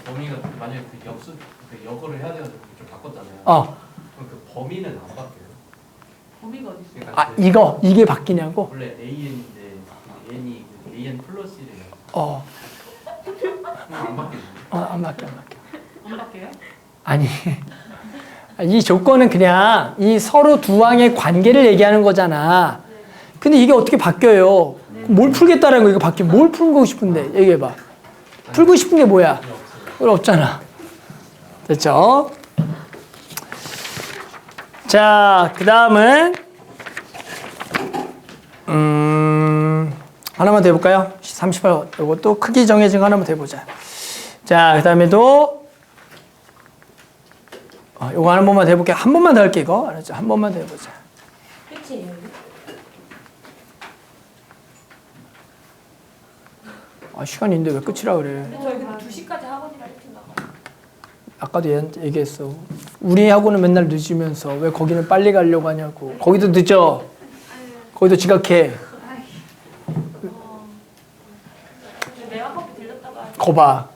범위가 만약에 그 역수, 그 역어를 해야 돼가지고 좀 바꿨잖아요. 그럼 그 범위는 안 바뀌어요. 범위가 어디 있어? 그러니까 아 이게 바뀌냐고? 원래 AN인데 n이 AN 플러스래요. 안 바뀌죠. 안 바뀌어. 안 바뀌어요? 아니 이 조건은 그냥 이 서로 두 항의 관계를 얘기하는 거잖아. 근데 이게 어떻게 바뀌어요? 뭘 풀겠다라는 거 이거 바뀌면 뭘 풀고 싶은데 얘기해봐. 풀고 싶은 게 뭐야? 그건 없잖아. 됐죠? 자, 그 다음은 하나만 더 해볼까요? 38번. 이것도 크기 정해진 거 하나만 더 해보자. 자, 그 다음에도 이거 한 번만 더 해볼게요. 한 번만 더 할게 이거. 알았죠? 한 번만 더 해보자. 끝이에요. 시간이 있는데 왜 끝이라 그래? 근데 저희 근데 2시까지 학원이라 했잖아. 아까도 얘한테 얘기했어. 우리 학원은 맨날 늦으면서 왜 거기는 빨리 가려고 하냐고. 거기도 늦어. 거기도 지각해. 내가 커피 들렸다가 거봐.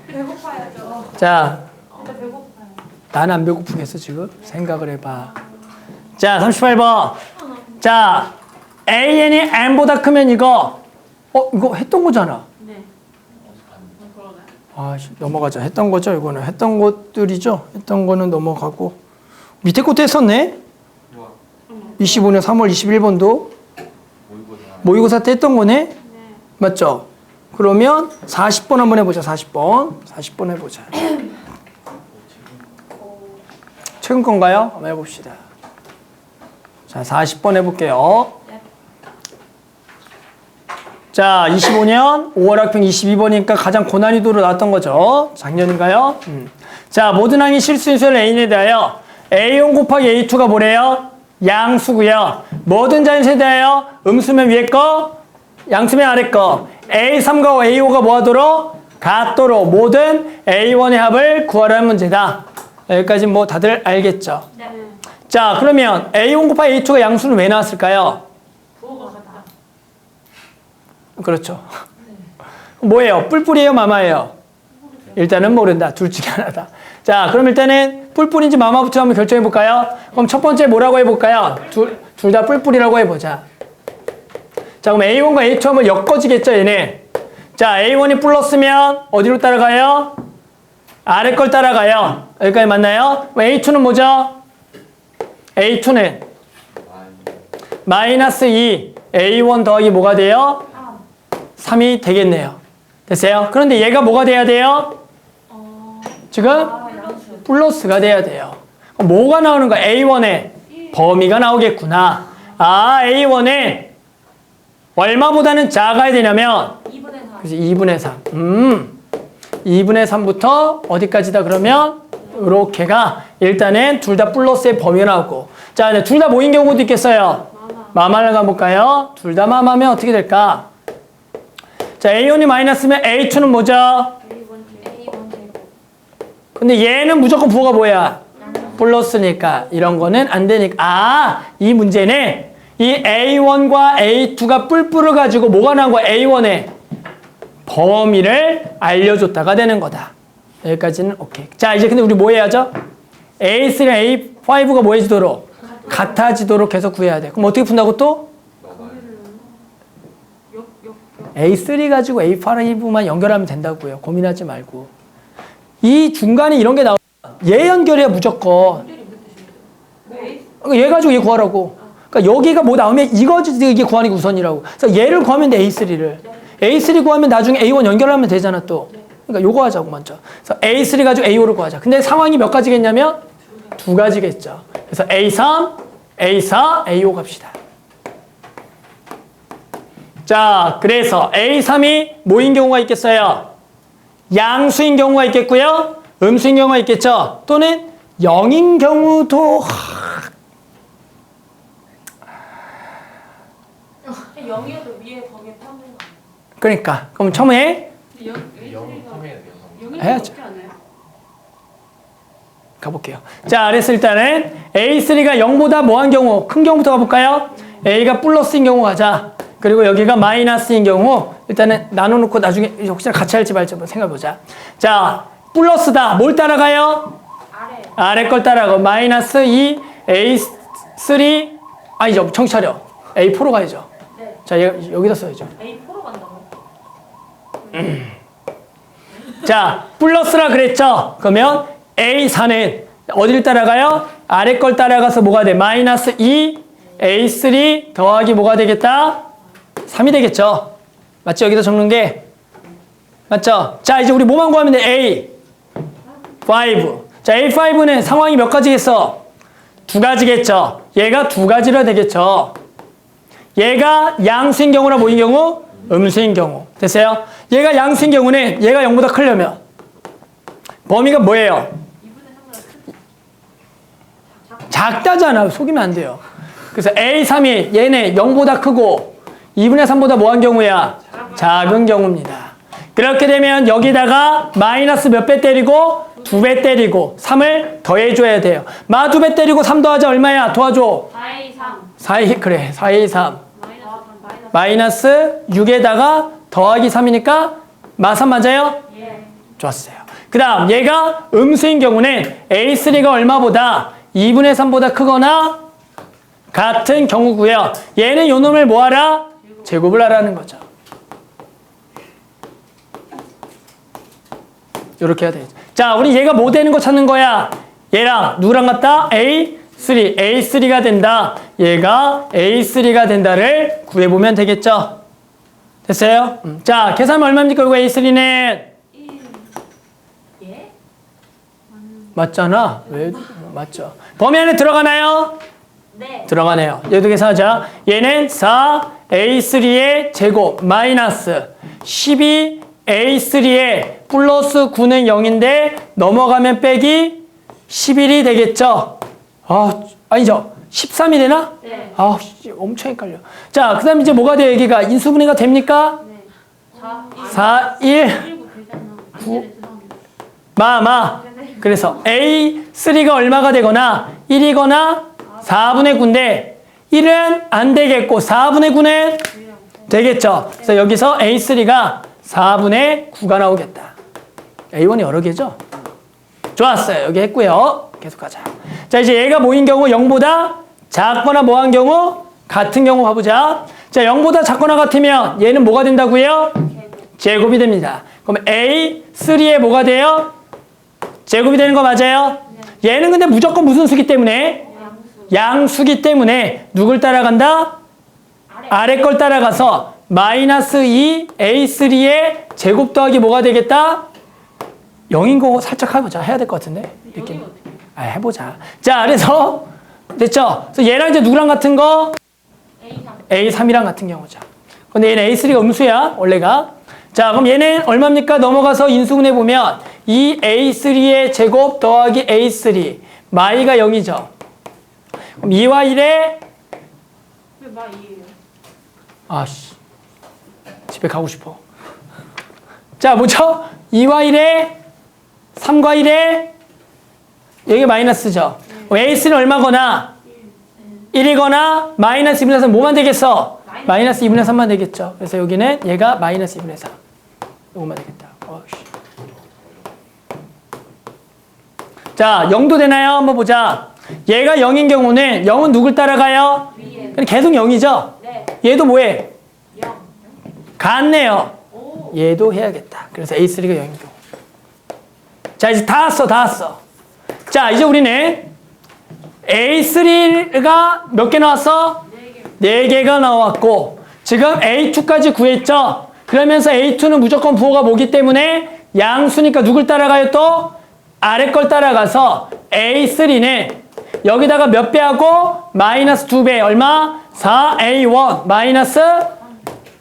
배고파야죠. 자, 진짜 배고파요. 나는 안 배고프겠어 지금? 생각을 해봐. 자, 38번. 자, AN이 N보다 크면 이거 이거 했던 거잖아. 네. 넘어가자. 했던 거죠 이거는. 했던 것들이죠. 했던 거는 넘어가고 밑에 것도 했었네. 25년 3월 21번도 모의고사 때 했던 거네. 네. 맞죠? 그러면 40번 한번 해보자. 40번 해보자. 최근 건가요? 한번 해봅시다. 자, 40번 해볼게요. 자, 25년 5월 학평 22번이니까 가장 고난이도로 나왔던 거죠. 작년인가요? 자, 모든 항의 실수인수를 A에 대하여 A1 곱하기 A2가 뭐래요? 양수고요. 모든 자연수에 대하여 음수면 위에 거, 양수면 아래 거. A3과 A5가 뭐하도록? 같도록 모든 A1의 합을 구하라는 문제다. 여기까지 뭐 다들 알겠죠? 네. 자, 그러면 A1 곱하기 A2가 양수는 왜 나왔을까요? 부호가 같다. 그렇죠. 뭐예요? 뿔뿔이에요? 마마예요? 일단은 모른다. 둘 중에 하나다. 자, 그럼 일단은 뿔뿔인지 마마부터 한번 결정해 볼까요? 그럼 첫 번째 뭐라고 해볼까요? 둘 다 뿔뿔이라고 해보자. 자, 그럼 A1과 A2 하면 엮어지겠죠, 얘네. 자, A1이 플러스면 어디로 따라가요? 아래 걸 따라가요. 여기까지 맞나요? A2는 뭐죠? A2는 마이너스 2. A1 더하기 뭐가 돼요? 3이 되겠네요. 됐어요? 그런데 얘가 뭐가 돼야 돼요? 지금? 양수. 플러스가 돼야 돼요. 그럼 뭐가 나오는 거야? A1의 범위가 나오겠구나. 아, A1은 얼마보다는 작아야 되냐면 2분의 4. 그래서 2분의 3. 2분의 3부터 어디까지다 그러면 이렇게가 일단은 둘 다 플러스의 범위가 나오고. 자, 이제 둘 다 모인 경우도 있겠어요. 마마를 가볼까요? 둘 다 마마면 어떻게 될까? 자, A1이 마이너스면 A2는 뭐죠? A1 제곱. 근데 얘는 무조건 부호가 뭐야? 플러스니까 이런 거는 안 되니까. 아, 이 문제는 이 A1과 A2가 뿔뿔을 가지고 뭐가 나온 거야? A1의 범위를 알려줬다가 되는 거다. 여기까지는 오케이. 자, 이제 근데 우리 뭐 해야죠? A3랑 A5가 뭐 해지도록? 같아지도록 계속 구해야 돼. 그럼 어떻게 푼다고 또? A3 가지고 A5만 연결하면 된다고요. 고민하지 말고. 이 중간에 이런 게 나오면 얘 연결해야 무조건. 얘 가지고 얘 구하라고. 그러니까 여기가 뭐 나오면 이게 구하는 게 우선이라고. 그래서 얘를 구하면 돼, A3를. A3 구하면 나중에 A1 연결하면 되잖아, 또. 그러니까 요거 하자고, 먼저. 그래서 A3 가지고 A5를 구하자. 근데 상황이 몇 가지겠냐면? 두 가지겠죠. 그래서 A3, A4, A5 갑시다. 자, 그래서 A3이 뭐인 경우가 있겠어요? 양수인 경우가 있겠고요. 음수인 경우가 있겠죠. 또는 0인 경우도 0이어도 위에 범위 파는 거. 그러니까 그럼 처음에 영 포함해야 돼요. 0이 해야죠. 없지 않아요? 가볼게요. 자, 그래서 일단은 A3가 0보다 뭐한 경우? 큰 경우부터 가볼까요? A가 플러스인 경우 가자. 그리고 여기가 마이너스인 경우 일단은 나눠놓고 나중에 혹시나 같이 할지 말지 한번 생각해보자. 자, 플러스다. 뭘 따라가요? 아래 걸 따라가고 마이너스 2 A3 아니죠. 정신 차려. A4로 가야죠. 네. 자, 여기다 써야죠. A4로 간다고? 자, 플러스라 그랬죠? 그러면 A4는 어디를 따라가요? 아래 걸 따라가서 뭐가 돼? 마이너스 2 A3 더하기 뭐가 되겠다? 3이 되겠죠? 맞죠? 여기다 적는 게 맞죠? 자, 이제 우리 뭐만 구하면 돼? A5. 자, A5는 상황이 몇 가지겠어? 두 가지겠죠? 얘가 두 가지라 되겠죠? 얘가 양수인 경우나 뭐인 경우? 음수인 경우. 됐어요? 얘가 양수인 경우는 얘가 0보다 크려면 범위가 뭐예요? 작다잖아. 속이면 안 돼요. 그래서 A3이 얘네 0보다 크고 2분의 3보다 뭐한 경우야? 작은 경우입니다. 그렇게 되면 여기다가 마이너스 몇 배 때리고 2배 때리고 3을 더해줘야 돼요. 마 2배 때리고 3 더하자 얼마야? 도와줘. 4A 3. 4A 그래. 4A 3. 마이너스 3 마이너스 6에다가 더하기 3이니까 마 3 맞아요? 예. 좋았어요. 그 다음 얘가 음수인 경우는 A3가 얼마보다 2분의 3보다 크거나 같은 경우고요. 얘는 요 놈을 뭐하라? 제곱을 하라는 거죠. 이렇게 해야 되겠죠. 자, 우리 얘가 뭐 되는 거 찾는 거야? 얘랑 누구랑 같다? A3. A3가 된다. 얘가 A3가 된다를 구해보면 되겠죠. 됐어요? 자, 계산하면 얼마입니까? 이거 A3는? 1. 예? 맞잖아. 왜? 맞죠. 범위 안에 들어가나요? 네. 들어가네요. 얘도 계산하자. 얘는 4A3의 제곱 마이너스 12A3의 플러스 9는 0인데 넘어가면 빼기 11이 되겠죠. 아니죠. 13이 되나? 네. 엄청 헷갈려. 자, 그 다음 이제 뭐가 돼요? 여기가 인수분해가 됩니까? 네. 4. 4, 1, 9. 그래서 A3가 얼마가 되거나 1이거나 4분의 9인데 1은 안 되겠고 4분의 9는 되겠죠. 그래서 여기서 A3가 4분의 9가 나오겠다. A1이 여러 개죠? 좋았어요. 여기 했고요. 계속 가자. 자, 이제 얘가 뭐인 경우 0보다 작거나 뭐한 경우 같은 경우 봐보자. 자, 0보다 작거나 같으면 얘는 뭐가 된다고요? 제곱이 됩니다. 그럼 A3에 뭐가 돼요? 제곱이 되는 거 맞아요? 얘는 근데 무조건 무슨 수기 때문에? 양수기 때문에 누굴 따라간다? 아래 걸 따라가서 마이너스 2 A3의 제곱 더하기 뭐가 되겠다? 0인 거 살짝 해보자. 해야 될 것 같은데? 느낌. 여기는 어떻게? 아, 해보자. 자, 그래서 됐죠? 그래서 얘랑 이제 누구랑 같은 거? A3. A3이랑 같은 경우죠. 근데 얘는 A3가 음수야, 원래가. 자, 그럼 얘는 얼마입니까? 넘어가서 인수분해 보면 이 A3의 제곱 더하기 A3 마이가 0이죠. 그럼 2와 1의 왜 마2예요? 아씨 집에 가고 싶어. 자, 뭐죠? 2와 1의 3과 1의 여기 마이너스죠. A3는 얼마거나 1이거나 마이너스 2분의 3 뭐만 되겠어? 마이너스 2분의 3만 되겠죠. 그래서 여기는 얘가 마이너스 2분의 3 이거만 되겠다. 어이씨. 자, 0도 되나요? 한번 보자. 얘가 0인 경우는 0은 누굴 따라가요? 위에. 그럼 계속 0이죠? 네. 얘도 뭐해? 0. 같네요. 오. 얘도 해야겠다. 그래서 A3가 0인 경우. 자, 이제 다 왔어. 자, 이제 우리는 A3가 몇 개 나왔어? 4개. 4개가 나왔고 지금 A2까지 구했죠? 그러면서 A2는 무조건 부호가 뭐기 때문에 양수니까 누굴 따라가요 또? 아래 걸 따라가서 A3는 여기다가 몇 배 하고 마이너스 2배 얼마? 4A1 마이너스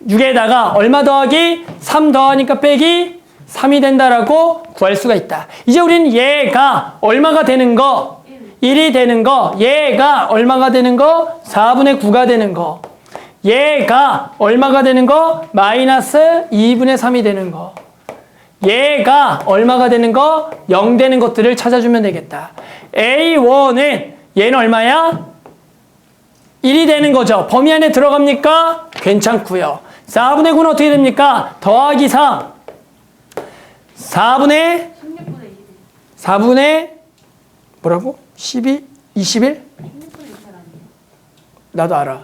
6에다가 얼마 더하기? 3 더하니까 빼기 3이 된다라고 구할 수가 있다. 이제 우리는 얘가 얼마가 되는 거? 1이 되는 거. 얘가 얼마가 되는 거? 4분의 9가 되는 거. 얘가 얼마가 되는 거? 마이너스 2분의 3이 되는 거. 얘가 얼마가 되는 거? 0 되는 것들을 찾아주면 되겠다. A1은 얘는 얼마야? 1이 되는 거죠. 범위 안에 들어갑니까? 괜찮고요. 4분의 9는 어떻게 됩니까? 더하기 3. 4분의 16분의 21. 4분의 뭐라고? 12? 21? 16분의 28 아니에요? 나도 알아.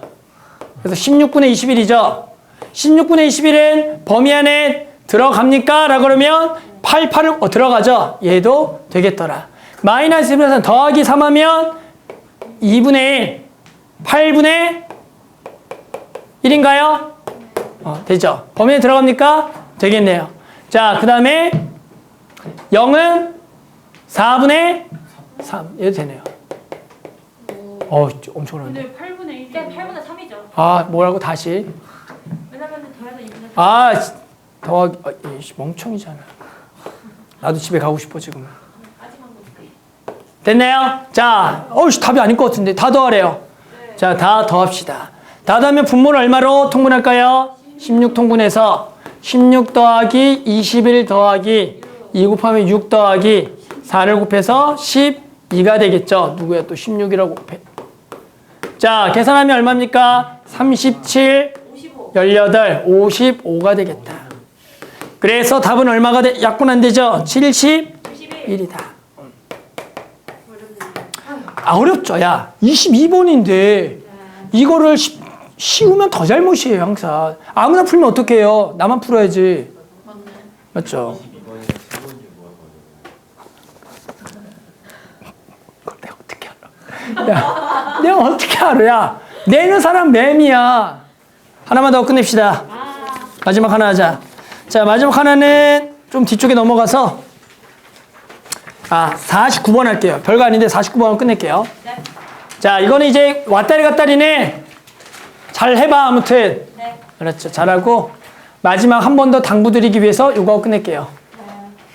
그래서 16분의 21이죠. 16분의 21은 범위 안에 들어갑니까? 라고 그러면 88을 들어가죠. 얘도 되겠더라. 마이너스 1분의 3 더하기 3 하면 2분의 1. 8분의 1인가요? 되죠. 범위 안에 들어갑니까? 되겠네요. 자, 그 다음에 0은 4분의 3. 얘도 되네요. 엄청 어려운데. 근데 8분의 1이. 네, 8분의 3이죠. 아, 뭐라고 다시? 왜냐면 더해서 2분의 3. 아, 더하기, 멍청이잖아. 나도 집에 가고 싶어, 지금. 마지막 문제. 됐나요? 자, 답이 아닐 것 같은데. 다 더하래요. 네. 자, 다 더합시다. 다 더하면 분모를 얼마로 통분할까요? 16 통분해서 16 더하기 21 더하기 2 곱하면 6 더하기 4를 곱해서 12가 되겠죠. 누구야 또 16이라고 곱해. 자, 계산하면 얼마입니까? 37, 55. 18, 55가 되겠다. 그래서 답은 얼마가 약분 안 되죠? 71이다. 어렵죠. 야, 22번인데 이거를 쉬우면 더 잘못이에요, 항상. 아무나 풀면 어떡해요? 나만 풀어야지. 맞네. 맞죠? 그걸 내가 어떻게 알아? 야, 내가 어떻게 알아? 야, 내는 사람 매미야. 하나만 더 끝냅시다. 마지막 하나 하자. 자, 마지막 하나는 좀 뒤쪽에 넘어가서 49번 할게요. 별거 아닌데 49번을 끝낼게요. 네. 자, 이거는 이제 왔다리 갔다리네. 잘 해봐, 아무튼. 네. 그렇죠. 잘하고 마지막 한 번 더 당부드리기 위해서 이거 끝낼게요. 네.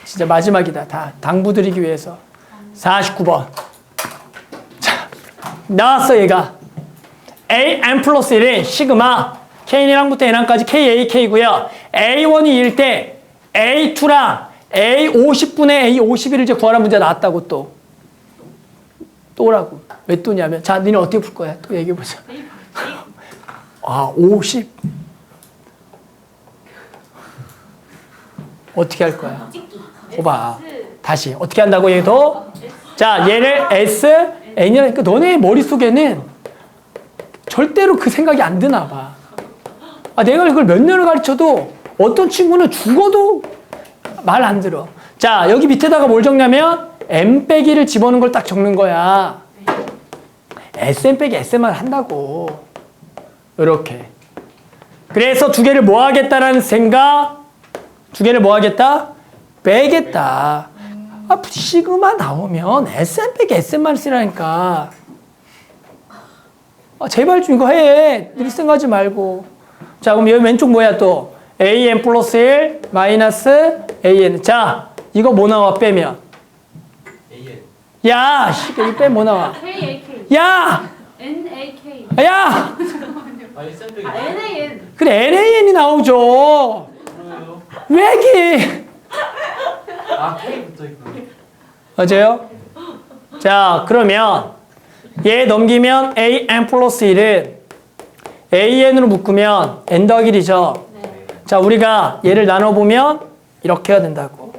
진짜 마지막이다. 다 당부드리기 위해서. 49번. 자, 나왔어, 얘가. AN 플러스 1은 시그마 K1이랑부터 N항까지 KAK고요. A1이 1일 때 A2랑 A50분의 A51을 이제 구하라는 문제 나왔다고 또. 또라고. 왜 또냐면. 자, 너네 어떻게 풀 거야? 또 얘기해보자. 50. 어떻게 할 거야? 봐봐. 다시. 어떻게 한다고 얘도? 자, 얘를 S, N이라니까 너네 머릿속에는 절대로 그 생각이 안 드나 봐. 내가 이걸 몇 년을 가르쳐도 어떤 친구는 죽어도 말 안 들어. 자, 여기 밑에다가 뭘 적냐면 M 빼기를 집어넣은 걸 딱 적는 거야. SM 빼기 SM만 한다고. 이렇게. 그래서 두 개를 뭐 하겠다라는 생각? 두 개를 뭐 하겠다? 빼겠다. 아, 시그마 나오면 SM 빼기 SM만 쓰라니까. 아, 제발 좀 이거 해. 늘 생각하지 말고. 자, 그럼 여기 왼쪽 뭐야 또? AN 플러스 1 마이너스 AN. 자, 이거 뭐 나와 빼면? AN. 야, 씨, 이거 빼면 뭐 나와? KAK. 야! NAK. 야! 아, SM 빼기. NAN. 그래, NAN이 나오죠. 뭐예요? 왜기? 아, K 붙어 있고. 맞아요? 자, 그러면 얘 넘기면 AN 플러스 1은 AN으로 묶으면 N 더하기 1이죠. 네. 자, 우리가 얘를 나눠보면 이렇게 해야 된다고.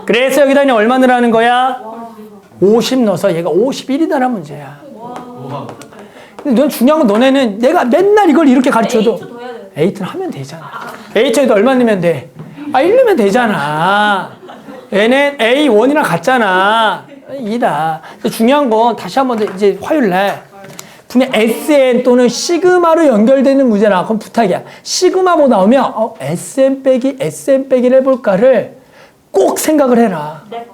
그래서 여기다 그냥 얼마 넣으라는 거야? 와. 50 넣어서 얘가 51이다라는 문제야. 뭐가? 근데 넌 중요한 건 너네는 내가 맨날 이걸 이렇게 가르쳐도 H 더 해야 돼. H는 하면 되잖아. H에도 얼마 넣으면 돼? 아, 1 넣으면 되잖아. 얘는 A1이랑 같잖아. 2다. 중요한 건 다시 한번 이제 화요일날 분명 SN 또는 시그마로 연결되는 문제나 그건 부탁이야. 시그마 뭐 나오면 SM 빼기 SM 빼기를 해볼까를 꼭 생각을 해라. 네.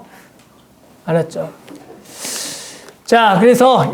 알았죠? 자, 그래서